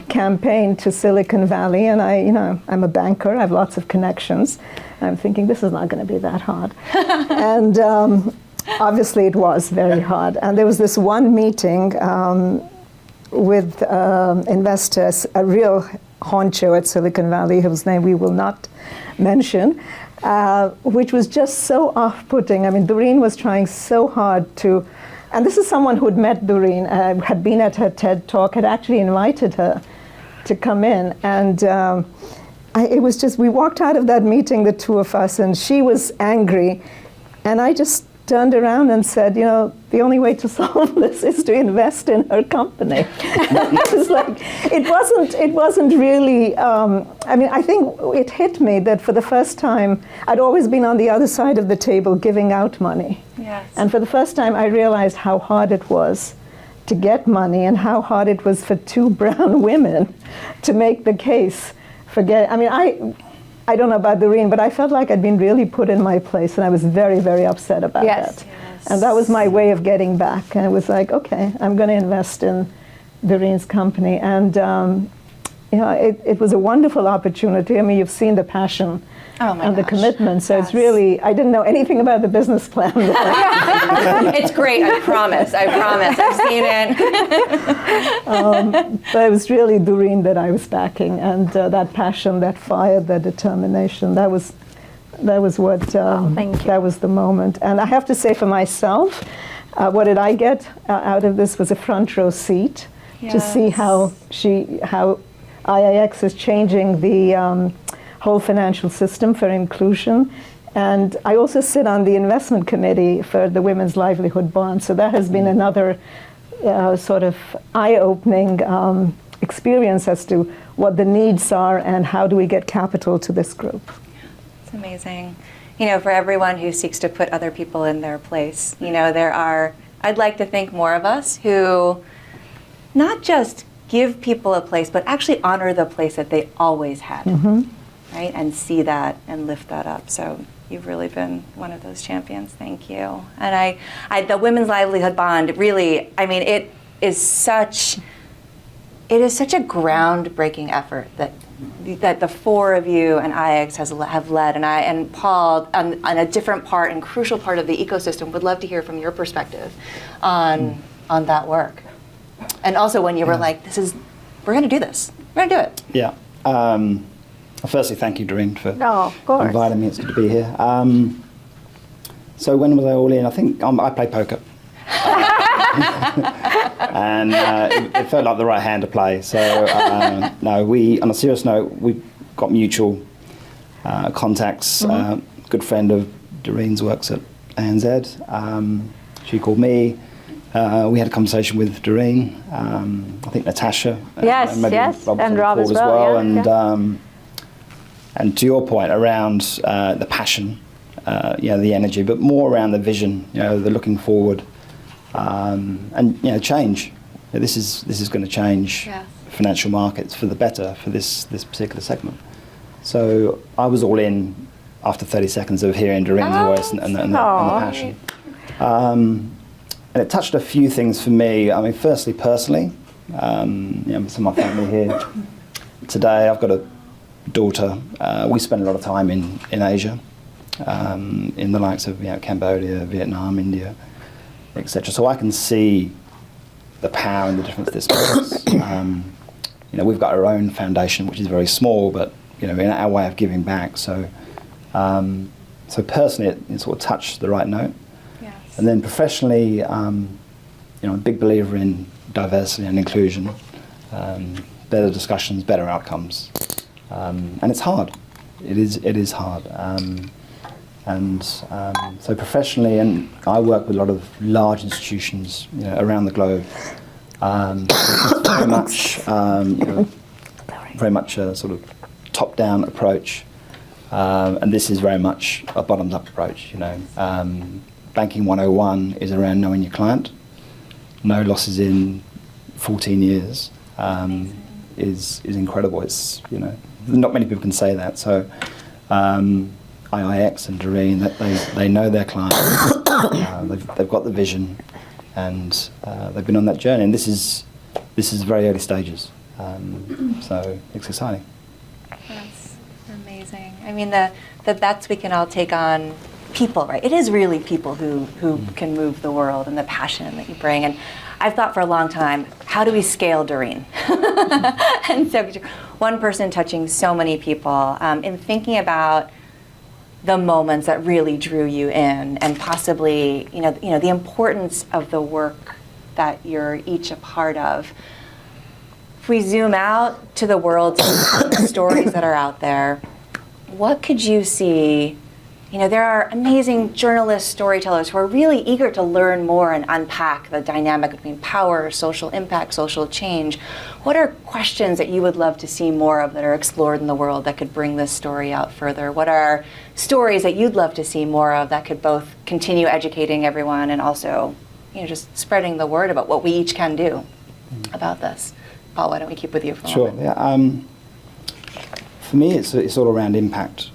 campaign to Silicon Valley. And I'm a banker. I have lots of connections. I'm thinking this is not going to be that hard. And obviously, it was very hard. And there was this one meeting with investors, a real honcho at Silicon Valley, whose name we will not mention, which was just so off-putting. I mean, Durreen was trying so hard to. And this is someone who had met Durreen, had been at her TED Talk, had actually invited her to come in. And it was just, we walked out of that meeting, the two of us, and she was angry. And I just turned around and said, the only way to solve this is to invest in her company. It was like, it wasn't really, I think it hit me that for the first time, I'd always been on the other side of the table giving out money. Yes. And for the first time, I realized how hard it was to get money and how hard it was for two brown women to make the case for I don't know about Durreen, but I felt like I'd been really put in my place, and I was very, very upset about that. Yes. And that was my way of getting back. And it was like, okay, I'm going to invest in Durreen's company. And it was a wonderful opportunity. I mean, you've seen the passion and the commitment. So it's really, I didn't know anything about the business plan. It's great, I promise. I've seen it. But it was really Durreen that I was backing, and that passion, that fire, that determination, that was what, that was the moment. And I have to say for myself, what did I get out of this was a front row seat to see how IIX is changing the whole financial system for inclusion. And I also sit on the investment committee for the Women's Livelihood Bond. So that has been another sort of eye-opening experience as to what the needs are and how do we get capital to this group. It's amazing. For everyone who seeks to put other people in their place, I'd like to think more of us who not just give people a place, but actually honor the place that they always had, right? And see that and lift that up. So you've really been one of those champions. Thank you. And the Women's Livelihood Bond, really, it is such a groundbreaking effort that the four of you and IIX have led, and Paul on a different part and crucial part of the ecosystem would love to hear from your perspective on that work. And also when you were like, we're going to do this. We're going to do it. Yeah. Firstly, thank you, Durreen, for of course. inviting me. It's good to be here. So when was I all in? I think I play poker. And it felt like the right hand to play. So on a serious note, we got mutual contacts. Good friend of Dorreen's works at ANZ. She called me. We had a conversation with Durreen. I think Natasha. Yes, maybe yes, Rob and was on Rob the as call well, and and to your point around the passion, the energy, but more around the vision, the looking forward, and change. This is going to change financial markets for the better for this particular segment. So I was all in after 30 seconds of hearing Dorreen's voice and the passion. And it touched a few things for me. I mean, firstly, personally, some of my family here today. I've got a daughter. We spend a lot of time in Asia, in the likes of Cambodia, Vietnam, India, etc. So I can see the power and the difference this makes. We've got our own foundation, which is very small, but in our way of giving back. So personally, it sort of touched the right note. Yes. And then professionally, I'm a big believer in diversity and inclusion, better discussions, better outcomes, and it's hard. It is hard. So professionally, and I work with a lot of large institutions, around the globe. It's very much a sort of top-down approach, and this is very much a bottoms-up approach. Banking 101 is around knowing your client. No losses in 14 years is incredible. It's not many people can say that. So IIX and Durreen, that they know their clients. They've got the vision, and they've been on that journey. And this is very early stages. So it's exciting. That's amazing. I mean, the bets we can all take on people, right? It is really people who can move the world, and the passion that you bring. And I've thought for a long time, how do we scale Durreen? And so one person touching so many people, in thinking about the moments that really drew you in, and possibly, the importance of the work that you're each a part of. If we zoom out to the world, to the stories that are out there, what could you see? There are amazing journalists, storytellers who are really eager to learn more and unpack the dynamic between power, social impact, social change. What are questions that you would love to see more of that are explored in the world that could bring this story out further? What are stories that you'd love to see more of that could both continue educating everyone and also, just spreading the word about what we each can do about this? Paul, why don't we keep with you for a moment? Sure. Yeah. For me, it's all around impact.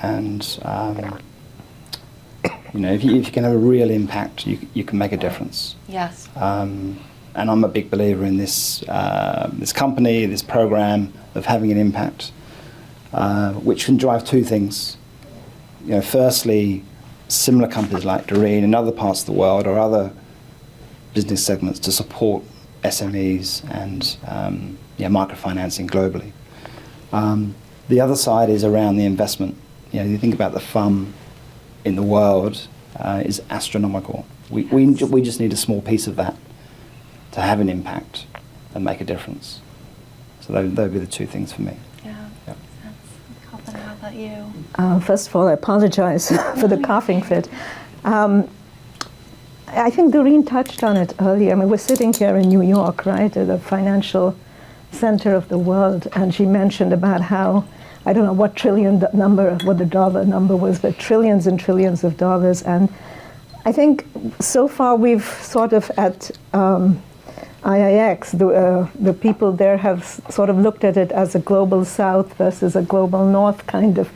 And if you can have a real impact, you can make a difference. Yes. And I'm a big believer in this company, this program of having an impact, which can drive two things. Firstly, similar companies like Durreen in other parts of the world or other business segments to support SMEs and microfinancing globally. The other side is around the investment. You think about the FUM in the world is astronomical. We just need a small piece of that to have an impact and make a difference. So those would be the two things for me. Yeah. Yep. Colin, how about you? First of all, I apologize for the coughing fit. I think Durreen touched on it earlier. I mean, we're sitting here in New York, right, at the financial center of the world, and she mentioned about how, I don't know what what the dollar number was, but trillions and trillions of dollars. And I think so far we've sort of at IIX, the people there have sort of looked at it as a global south versus a global north kind of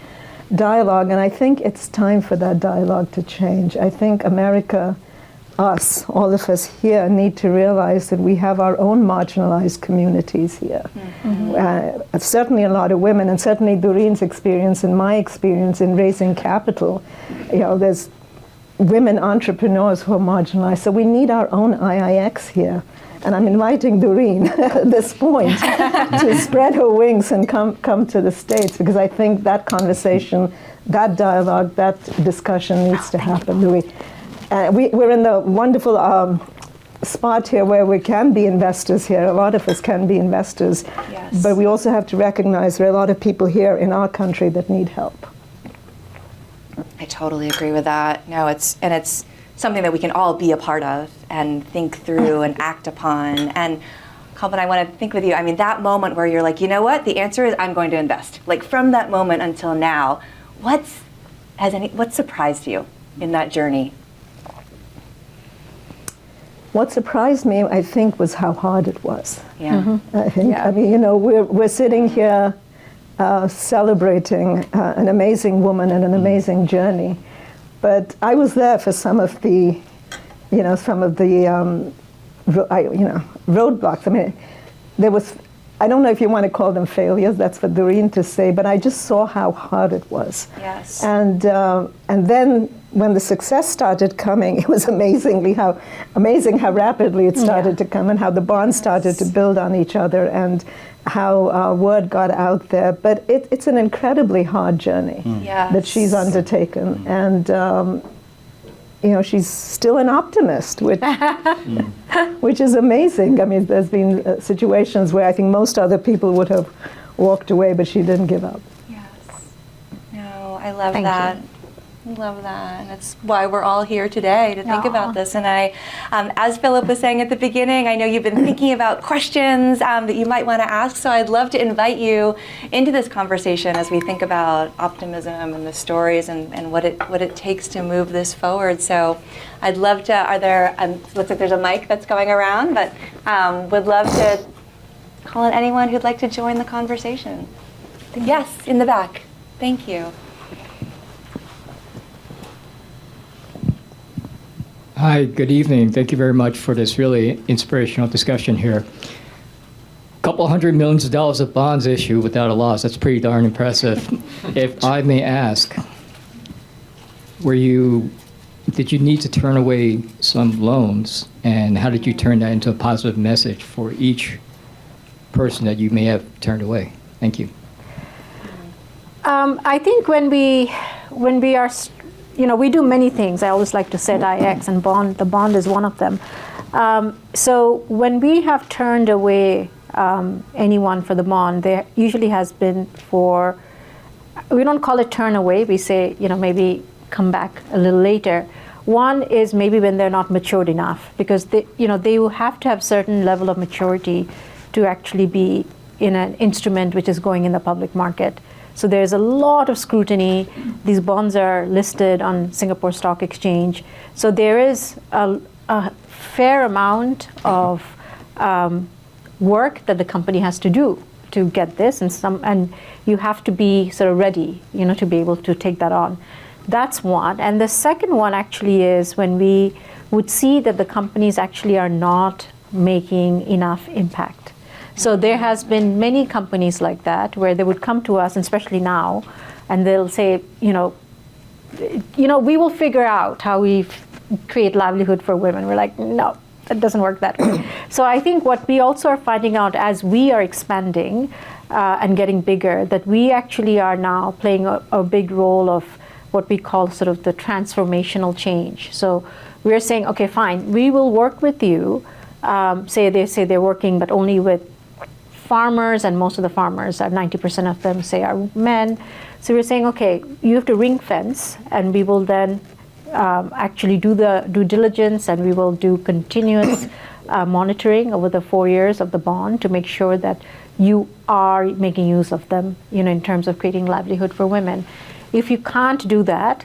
dialogue. And I think it's time for that dialogue to change. I think America, all of us here, need to realize that we have our own marginalized communities here. Mm-hmm. Certainly a lot of women, and certainly Durreen's experience and my experience in raising capital, there's women entrepreneurs who are marginalized. So we need our own IIX here. And I'm inviting Durreen at this point to spread her wings and come to the States, because I think that conversation, that dialogue, that discussion needs to happen. We're in the wonderful spot here where we can be investors here. A lot of us can be investors. Yes. But we also have to recognize there are a lot of people here in our country that need help. I totally agree with that. No, it's something that we can all be a part of and think through and act upon. And Calvin, I want to think with you. I mean, that moment where you're like, you know what? The answer is I'm going to invest. Like from that moment until now, what surprised you in that journey? What surprised me, I think, was how hard it was. Yeah. I think, I mean, you know, we're sitting here celebrating an amazing woman and an amazing journey, but I was there for some of the roadblocks. I mean, there was, I don't know if you want to call them failures, that's for Durreen to say, but I just saw how hard it was. Yes. And then when the success started coming, it was amazing how rapidly it started to come, and how the bonds started to build on each other, and how word got out there. But it's an incredibly hard journey that she's undertaken. And you know, she's still an optimist, which is amazing. I mean, there's been situations where I think most other people would have walked away, but she didn't give up. Yes. No, I love Thank that. you. I love that, and it's why we're all here today to think about this. And I, as Philip was saying at the beginning, I know you've been thinking about questions that you might want to ask, so I'd love to invite you into this conversation as we think about optimism and the stories and what it takes to move this forward. So I'd love to, looks like there's a mic that's going around, but would love to call on anyone who'd like to join the conversation. Yes, in the back. Thank you. Hi, good evening. Thank you very much for this really inspirational discussion here. A couple $100 million of bonds issued without a loss. That's pretty darn impressive. If I may ask, did you need to turn away some loans, and how did you turn that into a positive message for each person that you may have turned away? Thank you. I think when we are, you know, we do many things. I always like to set IX, and the bond is one of them. So when we have turned away anyone for the bond, there usually has been we don't call it turn away, we say, you know, maybe come back a little later. One is maybe when they're not matured enough, because they will have to have certain level of maturity to actually be in an instrument which is going in the public market. So there's a lot of scrutiny. These bonds are listed on Singapore Stock Exchange. So there is a fair amount of work that the company has to do to get this, and you have to be sort of ready, you know, to be able to take that on. That's one. And the second one actually is when we would see that the companies actually are not making enough impact. So there has been many companies like that where they would come to us, and especially now, and they'll say, you know, we will figure out how we create livelihood for women. We're like, no, it doesn't work that way. So I think what we also are finding out as we are expanding and getting bigger, that we actually are now playing a big role of what we call sort of the transformational change. So we're saying, okay, fine, we will work with you. Say they're working, but only with farmers, and most of the farmers are 90% of them say are men. So we're saying, okay, you have to ring fence, and we will then actually do the due diligence, and we will do continuous monitoring over the 4 years of the bond to make sure that you are making use of them, you know, in terms of creating livelihood for women. If you can't do that,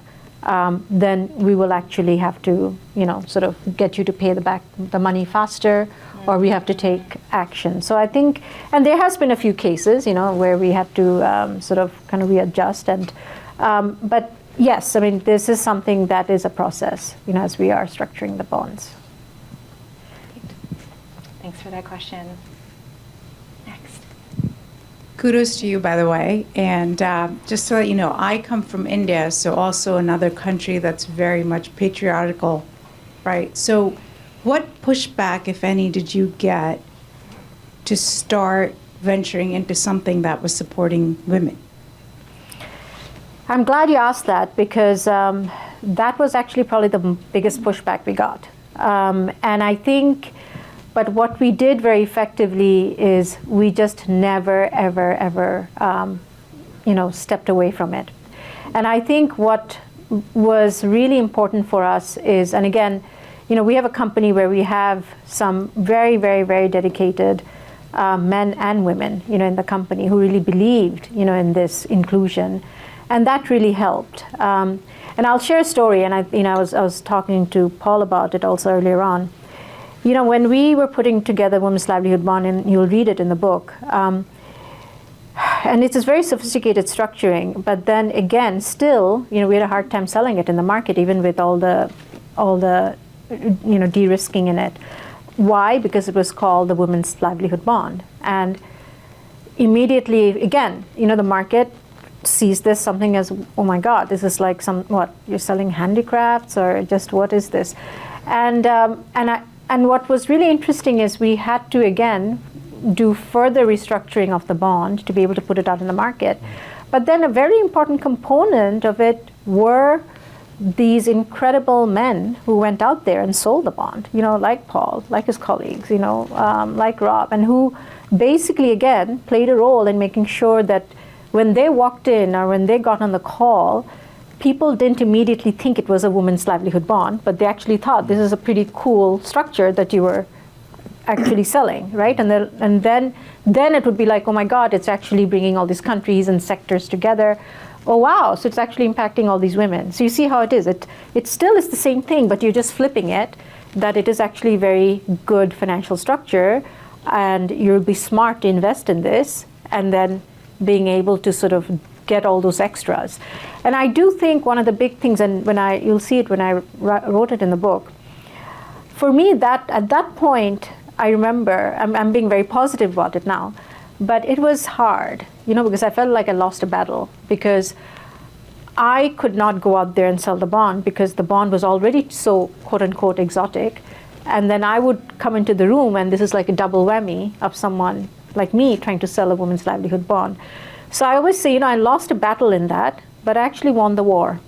then we will actually have to, you know, sort of get you to pay the money faster, or we have to take action. So I think, and there has been a few cases, you know, where we had to sort of kind of readjust. And but yes, I mean, this is something that is a process, you know, as we are structuring the bonds. Thanks for that question. Next. Kudos to you, by the way. And just to let you know, I come from India, so also another country that's very much patriarchal, right? So what pushback, if any, did you get to start venturing into something that was supporting women? I'm glad you asked that, because that was actually probably the biggest pushback we got. And I think, but what we did very effectively is we just never, ever, ever, you know, stepped away from it. And I think what was really important for us is, and again, we have a company where we have some very, very, very dedicated men and women, in the company who really believed, in this inclusion, and that really helped. And I'll share a story, and I was talking to Paul about it also earlier on. When we were putting together Women's Livelihood Bond, and you'll read it in the book, and it's a very sophisticated structuring, but then again, still, we had a hard time selling it in the market, even with all the de-risking in it. Why? Because it was called the Women's Livelihood Bond. And immediately, again, the market sees this something as, oh my God, this is like you're selling handicrafts, or just what is this? And what was really interesting is we had to, again, do further restructuring of the bond to be able to put it out in the market. But then a very important component of it were these incredible men who went out there and sold the bond, like Paul, like his colleagues, like Rob, and who basically, again, played a role in making sure that when they walked in or when they got on the call, people didn't immediately think it was a women's livelihood bond, but they actually thought this is a pretty cool structure that you were actually selling, right? And then it would be like, oh my God, it's actually bringing all these countries and sectors together. Oh wow, so it's actually impacting all these women. So you see how it is. It still is the same thing, but you're just flipping it, that it is actually very good financial structure, and you'll be smart to invest in this, and then being able to sort of get all those extras. And I do think one of the big things, and you'll see it when I wrote it in the book, for me, that at that point, I remember, I'm being very positive about it now, but it was hard, because I felt like I lost a battle, because I could not go out there and sell the bond because the bond was already so quote unquote exotic. And then I would come into the room, and this is like a double whammy of someone like me trying to sell a women's livelihood bond. So I always say, I lost a battle in that, but I actually won the war,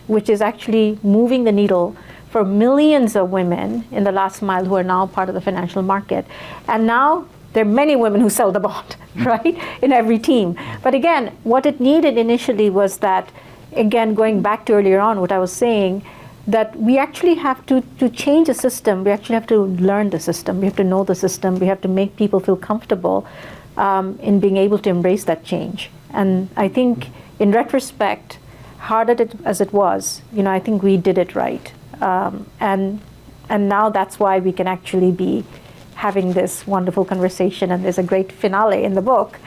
which is actually moving the needle for millions of women in the last mile who are now part of the financial market. And now there are many women who sell the bond, right, in every team. But again, what it needed initially was that, again, going back to earlier on what I was saying, that we actually have to change the system. We actually have to learn the system. We have to know the system. We have to make people feel comfortable in being able to embrace that change. And I think, in retrospect, hard as it was, I think we did it right. And now that's why we can actually be having this wonderful conversation, and there's a great finale in the book,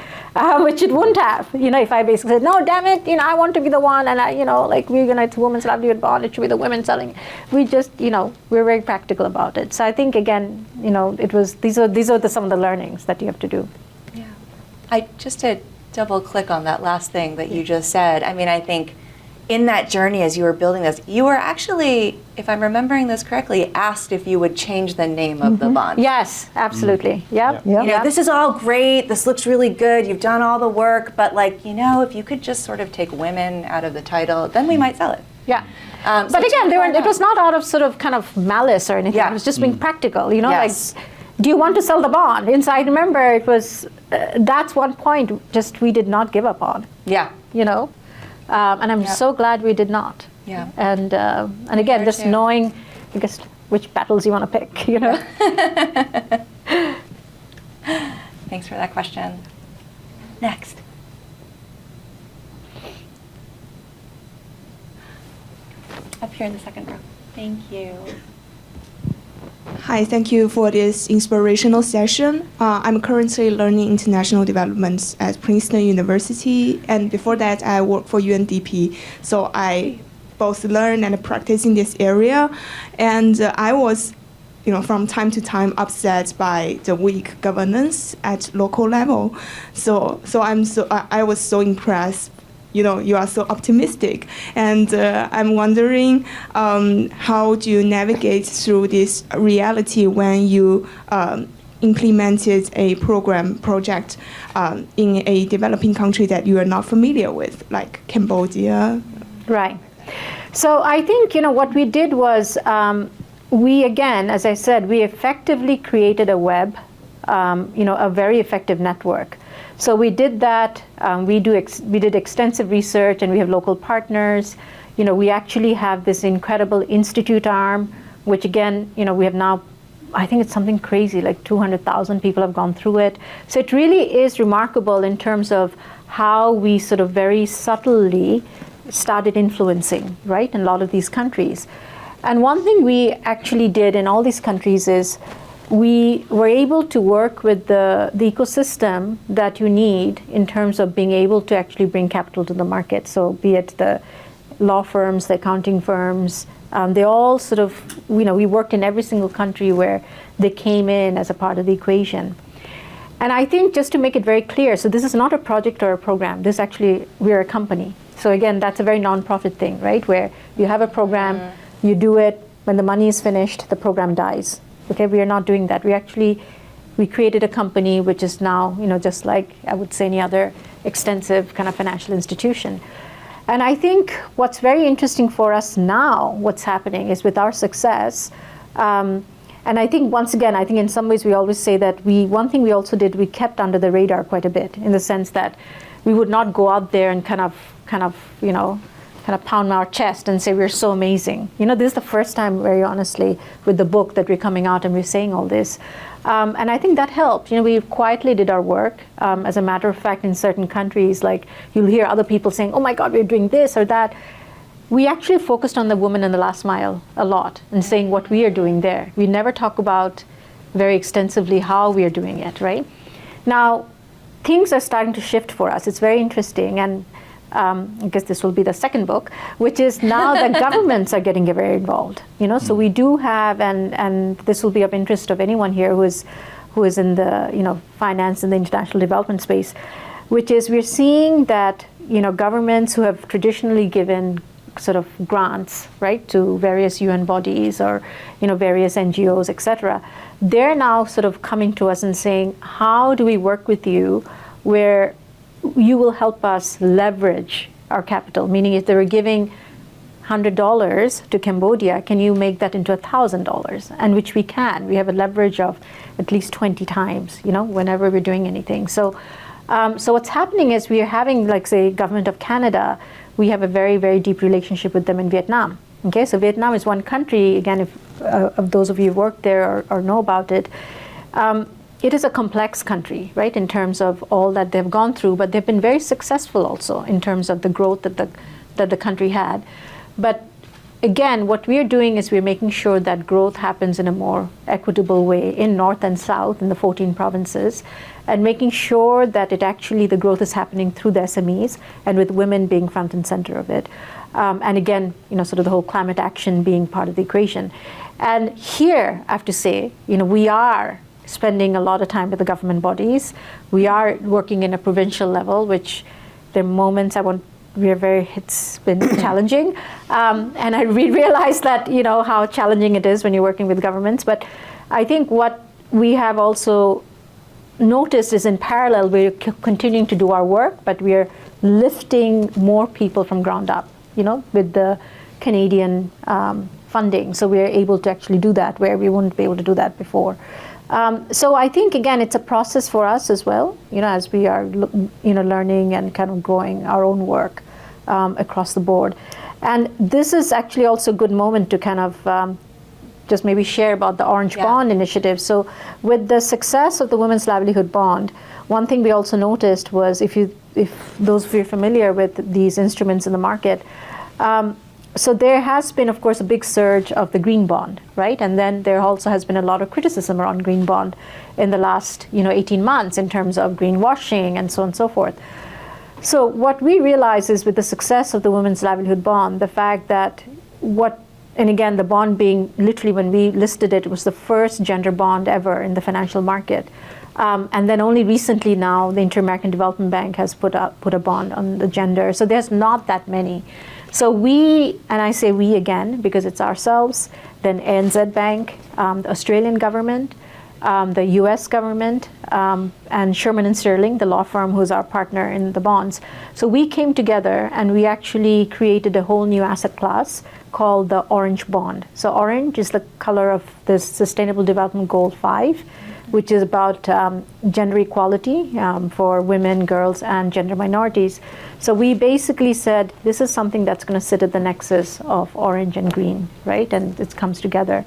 which it wouldn't have, if I basically said, no, damn it, I want to be the one, and it's women's livelihood bond, it should be the women selling. We just, we're very practical about it. So I think, again, it was, these are some of the learnings that you have to do. Yeah. Just to double click on that last thing that you just said, I think in that journey as you were building this, you were actually, if I'm remembering this correctly, asked if you would change the name of the bond. Yes, absolutely. Yep. This is all great, this looks really good, you've done all the work, but if you could just sort of take women out of the title, then we might sell it. Yeah. But again, it was not out of sort of kind of malice or anything. It was just being practical, Yes. like, do you want to sell the bond? And so I remember it was, that's one point just we did not give up on. Yeah. And I'm so glad we did not. Yeah. And again, just knowing, I guess, which battles you want to pick, Thanks for that question. Next. Up here in the second row. Thank you. Hi, thank you for this inspirational session. I'm currently learning international developments at Princeton University, and before that I worked for UNDP. So I both learn and practice in this area, and I was, from time to time upset by the weak governance at local level. So I was so impressed. You are so optimistic, and I'm wondering how do you navigate through this reality when you implemented a project in a developing country that you are not familiar with, like Cambodia? Right. So I think, what we did was we, again, as I said, we effectively created a web, a very effective network. So we did that. We did extensive research, and we have local partners. We actually have this incredible institute arm, which again, we have now, I think it's something crazy, like 200,000 people have gone through it. So it really is remarkable in terms of how we sort of very subtly started influencing, right, in a lot of these countries. And one thing we actually did in all these countries is we were able to work with the ecosystem that you need in terms of being able to actually bring capital to the market. So be it the law firms, the accounting firms, they all sort of, we worked in every single country where they came in as a part of the equation. And I think just to make it very clear, so this is not a project or a program. This actually, we're a company. So again, that's a very non-profit thing, right? Where you have a program, you do it, when the money is finished, the program dies. Okay, we are not doing that. We created a company which is now, just like I would say any other extensive kind of financial institution. And I think what's very interesting for us now, what's happening is with our success, and I think once again, I think in some ways we always say that one thing we also did, we kept under the radar quite a bit in the sense that we would not go out there and kind of pound our chest and say we're so amazing. This is the first time, very honestly, with the book that we're coming out and we're saying all this. And I think that helped. We quietly did our work. As a matter of fact, in certain countries, like you'll hear other people saying, oh my God, we're doing this or that. We actually focused on the woman in the last mile a lot and saying what we are doing there. We never talk about very extensively how we are doing it, right? Now, things are starting to shift for us. It's very interesting. And I guess this will be the second book, which is now the governments are getting very involved. So we do have, and this will be of interest of anyone here who is in the finance and the international development space, which is we're seeing that governments who have traditionally given sort of grants, right, to various UN bodies or various NGOs, etc. They're now sort of coming to us and saying, how do we work with you where you will help us leverage our capital, meaning if they were giving $100 to Cambodia, can you make that into $1,000? And which we can. We have a leverage of at least 20 times, whenever we're doing anything. So what's happening is we are having, like, say, Government of Canada, we have a very, very deep relationship with them in Vietnam. Okay, so Vietnam is one country, again, if of those of you who work there or know about it, it is a complex country, right, in terms of all that they've gone through, but they've been very successful also in terms of the growth that the country had. But again, what we're doing is we're making sure that growth happens in a more equitable way in North and South in the 14 provinces, and making sure that the growth is happening through the SMEs and with women being front and center of it. And again, sort of the whole climate action being part of the equation. And here, I have to say, we are spending a lot of time with the government bodies. We are working in a provincial level, which there are moments it's been challenging. And we realize that, how challenging it is when you're working with governments. But I think what we have also noticed is in parallel, we're continuing to do our work, but we're lifting more people from ground up, with the Canadian funding. So we're able to actually do that where we wouldn't be able to do that before. So I think, again, it's a process for us as well, as we are, learning and kind of growing our own work across the board. And this is actually also a good moment to kind of just maybe share about the Orange Bond initiative. So with the success of the Women's Livelihood Bond, one thing we also noticed was if those of you are familiar with these instruments in the market, so there has been, of course, a big surge of the green bond, right? And then there also has been a lot of criticism around green bond in the last, 18 months in terms of greenwashing and so on and so forth. So what we realize is with the success of the Women's Livelihood Bond, the fact that and again, the bond being literally when we listed it, it was the first gender bond ever in the financial market. And then only recently now, the Inter-American Development Bank has put a bond on the gender. So there's not that many. So we, and I say we again, because it's ourselves, then ANZ Bank, the Australian government, the US government, and Sherman & Sterling, the law firm who's our partner in the bonds. So we came together and we actually created a whole new asset class called the Orange Bond. So orange is the color of the Sustainable Development Goal 5. which is about gender equality for women, girls, and gender minorities. So we basically said this is something that's going to sit at the nexus of orange and green, right? And it comes together.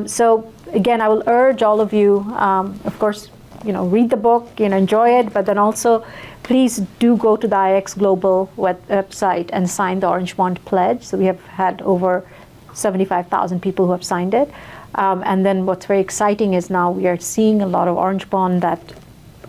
So again, I will urge all of you, of course, read the book, enjoy it, but then also please do go to the IX Global website and sign the Orange Bond Pledge. So we have had over 75,000 people who have signed it. And then what's very exciting is now we are seeing a lot of orange bond that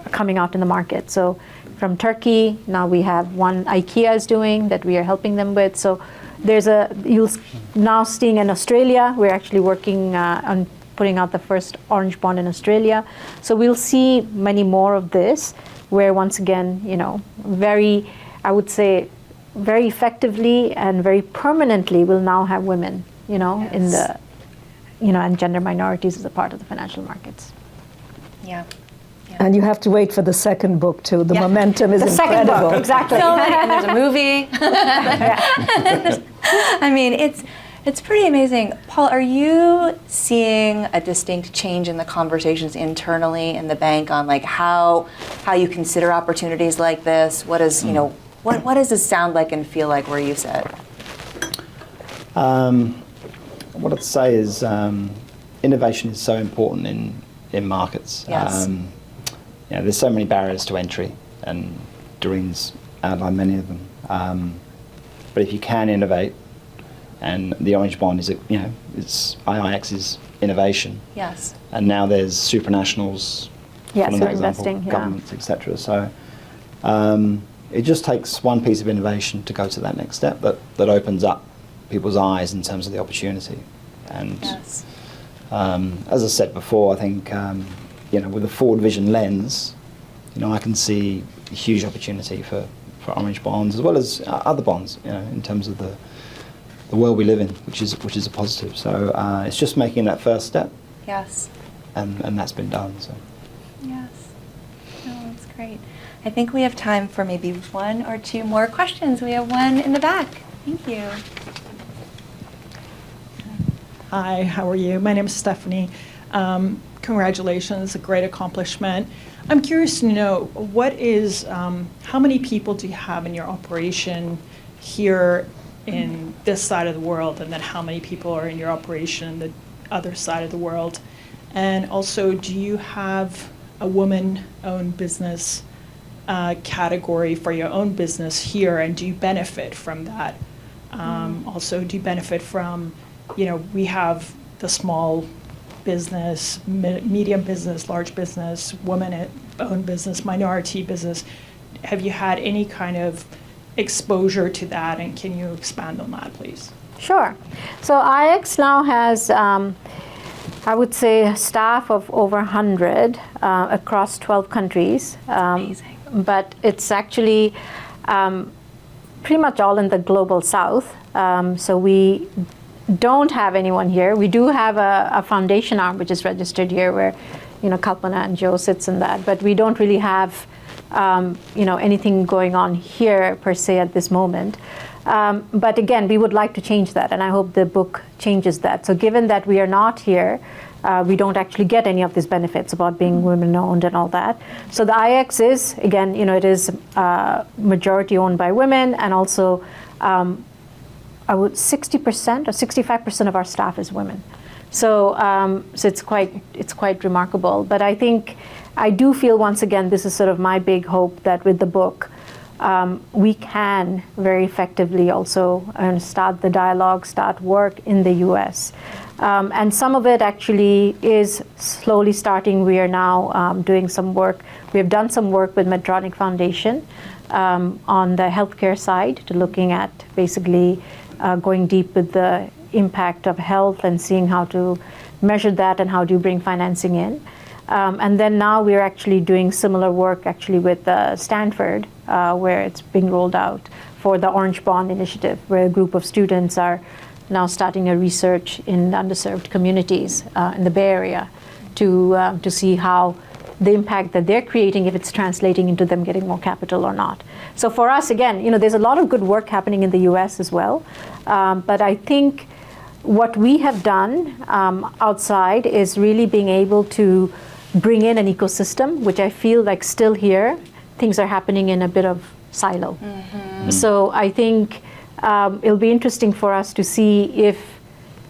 are coming out in the market. So from Turkey, now we have one IKEA is doing that we are helping them with. So you'll now seeing in Australia, we're actually working on putting out the first orange bond in Australia. So we'll see many more of this, where once again, I would say, very effectively and very permanently, we'll now have women, in the, and gender minorities as a part of the financial markets. Yeah. And you have to wait for the second book too. The momentum is the incredible. second book, exactly. And there's a movie. I mean, it's pretty amazing. Paul, are you seeing a distinct change in the conversations internally in the bank on like how you consider opportunities like this? What is, what does this sound like and feel like where you sit? What I'd say is innovation is so important in markets. Yes. There's so many barriers to entry, and Durreen's outlined many of them. But if you can innovate, and the Orange Bond is, it's IIX's innovation. Yes. And now there's supranationals, Yes, for investing, example, governments, etc. So it just takes one piece of innovation to go to that next step that opens up people's eyes in terms of the opportunity. And Yes. as I said before, I think with a forward vision lens, I can see a huge opportunity for orange bonds as well as other bonds, in terms of the world we live in, which is a positive. So it's just making that first step. Yes. And that's been done. So. Yes. No, that's great. I think we have time for maybe one or two more questions. We have one in the back. Thank you. Hi, how are you? My name is Stephanie. Congratulations, a great accomplishment. I'm curious to know, how many people do you have in your operation here in this side of the world, and then how many people are in your operation in the other side of the world? And also, do you have a woman-owned business category for your own business here, and do you benefit from that? Also, do you benefit from, we have the small business, medium business, large business, woman-owned business, minority business. Have you had any kind of exposure to that, and can you expand on that, please? Sure. So IX now has, I would say, a staff of over 100 across 12 countries. Amazing. But it's actually pretty much all in the global south. So we don't have anyone here. We do have a foundation arm which is registered here, where Kalpana and Joe sits in that, but we don't really have anything going on here per se at this moment. But again, we would like to change that, and I hope the book changes that. So given that we are not here, we don't actually get any of these benefits about being women-owned and all that. So the IX is, again, it is majority owned by women, and also 60% or 65% of our staff is women. So it's quite remarkable. But I do feel, once again, this is sort of my big hope, that with the book, we can very effectively also start the dialogue, start work in the US. And some of it actually is slowly starting. We are now doing some work. We have done some work with Medtronic Foundation on the healthcare side, to looking at basically going deep with the impact of health and seeing how to measure that and how do you bring financing in. And then now we're actually doing similar work actually with Stanford, where it's being rolled out for the Orange Bond Initiative, where a group of students are now starting a research in underserved communities in the Bay Area to see how the impact that they're creating, if it's translating into them getting more capital or not. So for us, again, there's a lot of good work happening in the US as well. But I think what we have done outside is really being able to bring in an ecosystem, which I feel like still here, things are happening in a bit of silo. So I think it'll be interesting for us to see if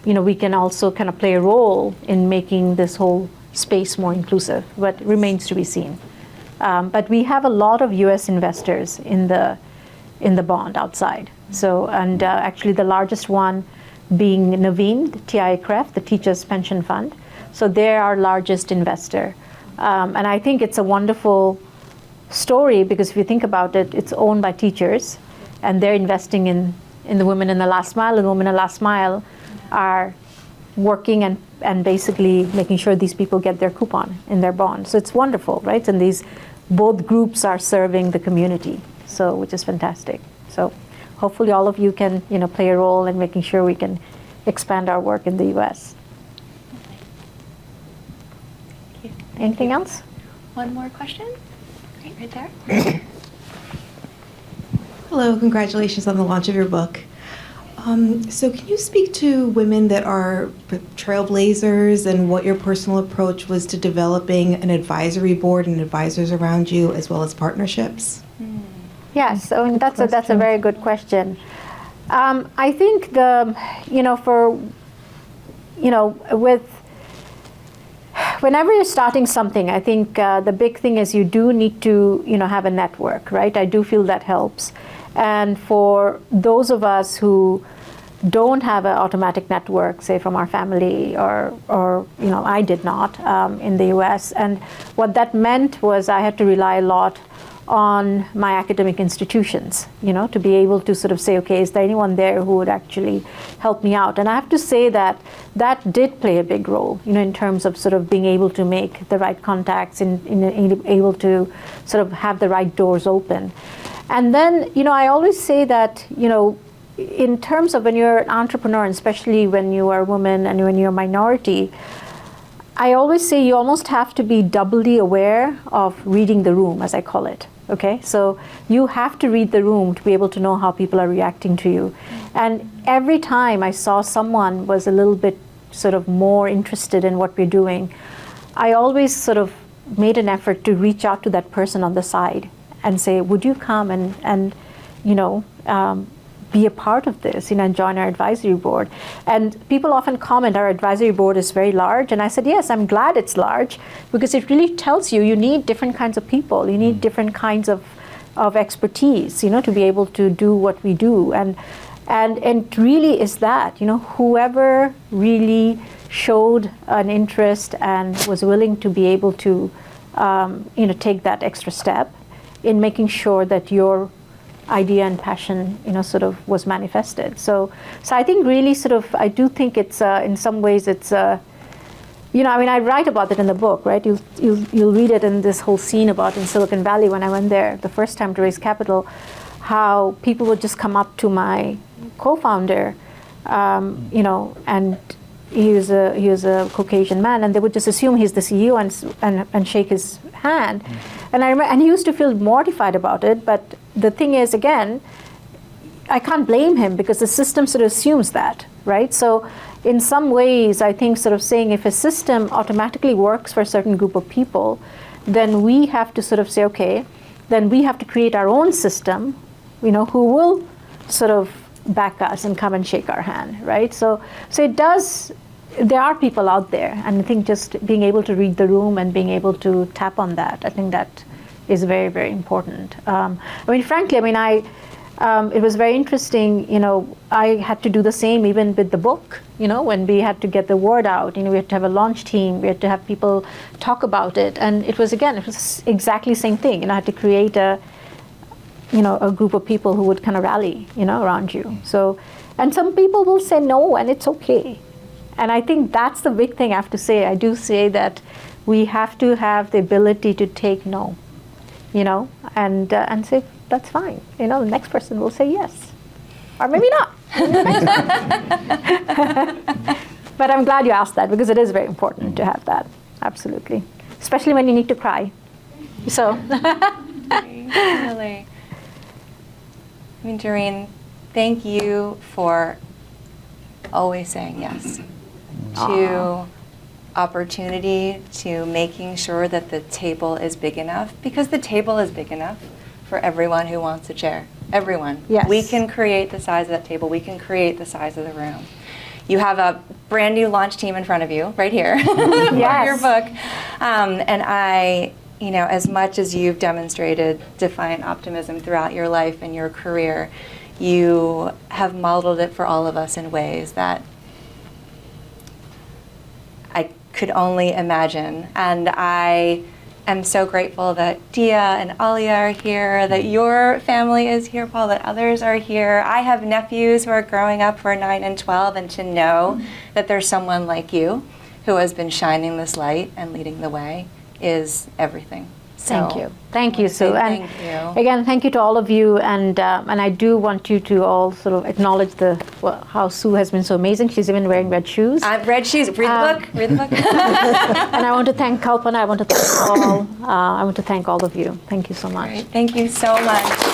we can also kind of play a role in making this whole space more inclusive, but it remains to be seen. But we have a lot of U.S. investors in the bond outside. So, and actually the largest one being Naveen, the TICREF, the Teachers Pension Fund. So they're our largest investor. And I think it's a wonderful story because if you think about it, it's owned by teachers and they're investing in the women in the last mile, and the women in the last mile are working and basically making sure these people get their coupon in their bond. So it's wonderful, right? And both groups are serving the community, so which is fantastic. So hopefully all of you can play a role in making sure we can expand our work in the U.S. Thank you. Anything else? One more question? Great, right there. Hello, congratulations on the launch of your book. So can you speak to women that are trailblazers and what your personal approach was to developing an advisory board and advisors around you as well as partnerships? Yes, so that's a very good question. I think whenever you're starting something, I think the big thing is you do need to have a network, right? I do feel that helps. And for those of us who don't have an automatic network, say from our family or I did not in the US. And what that meant was I had to rely a lot on my academic institutions, to be able to sort of say, okay, is there anyone there who would actually help me out? And I have to say that did play a big role, in terms of sort of being able to make the right contacts and able to sort of have the right doors open. And then, I always say that, in terms of when you're an entrepreneur, and especially when you are a woman and when you're a minority, I always say you almost have to be doubly aware of reading the room, as I call it. Okay, so you have to read the room to be able to know how people are reacting to you. And every time I saw someone was a little bit sort of more interested in what we're doing, I always sort of made an effort to reach out to that person on the side and say, would you come and be a part of this, and join our advisory board. And people often comment our advisory board is very large. And I said, yes, I'm glad it's large because it really tells you need different kinds of people. You need different kinds of expertise, to be able to do what we do. And really is that, whoever really showed an interest and was willing to be able to, take that extra step in making sure that your idea and passion, sort of was manifested. So I think really sort of, I do think it's, in some ways it's, I write about it in the book, right? You'll read it in this whole scene about in Silicon Valley when I went there the first time to raise capital, how people would just come up to my co-founder, and he was a Caucasian man, and they would just assume he's the CEO and shake his hand. And I remember, and he used to feel mortified about it. But the thing is, again, I can't blame him because the system sort of assumes that, right? So in some ways, I think sort of saying if a system automatically works for a certain group of people, then we have to sort of say, okay, then we have to create our own system, who will sort of back us and come and shake our hand, right? So it does. There are people out there, and I think just being able to read the room and being able to tap on that, I think that is very, very important. Frankly, it was very interesting. I had to do the same even with the book. When we had to get the word out, we had to have a launch team, we had to have people talk about it, and it was exactly the same thing. I had to create a group of people who would kind of rally, around you. So, and some people will say no, and it's okay. And I think that's the big thing I have to say. I do say that we have to have the ability to take no, and say, that's fine. The next person will say yes. Or maybe not. But I'm glad you asked that because it is very important to have that. Absolutely. Especially when you need to cry. So. Really. Durreen, thank you for always saying yes to opportunity to making sure that the table is big enough, because the table is big enough for everyone who wants a chair. Everyone. Yes. We can create the size of that table. We can create the size of the room. You have a brand new launch team in front of you, right here, for your book. And I, as much as you've demonstrated defiant optimism throughout your life and your career, you have modeled it for all of us in ways that I could only imagine. And I am so grateful that Dia and Alia are here, that your family is here, Paul, that others are here. I have nephews who are growing up who are 9 and 12, and to know that there's someone like you who has been shining this light and leading the way is everything. Thank you. Thank you, Sue. And thank you. again, thank you to all of you. And I do want you to all sort of acknowledge how Sue has been so amazing. She's even wearing red shoes. Red shoes. Read the book. Read the book. And I want to thank Kalpana. I want to thank Paul. I want to thank all of you. Thank you so much. Great. Thank you so much.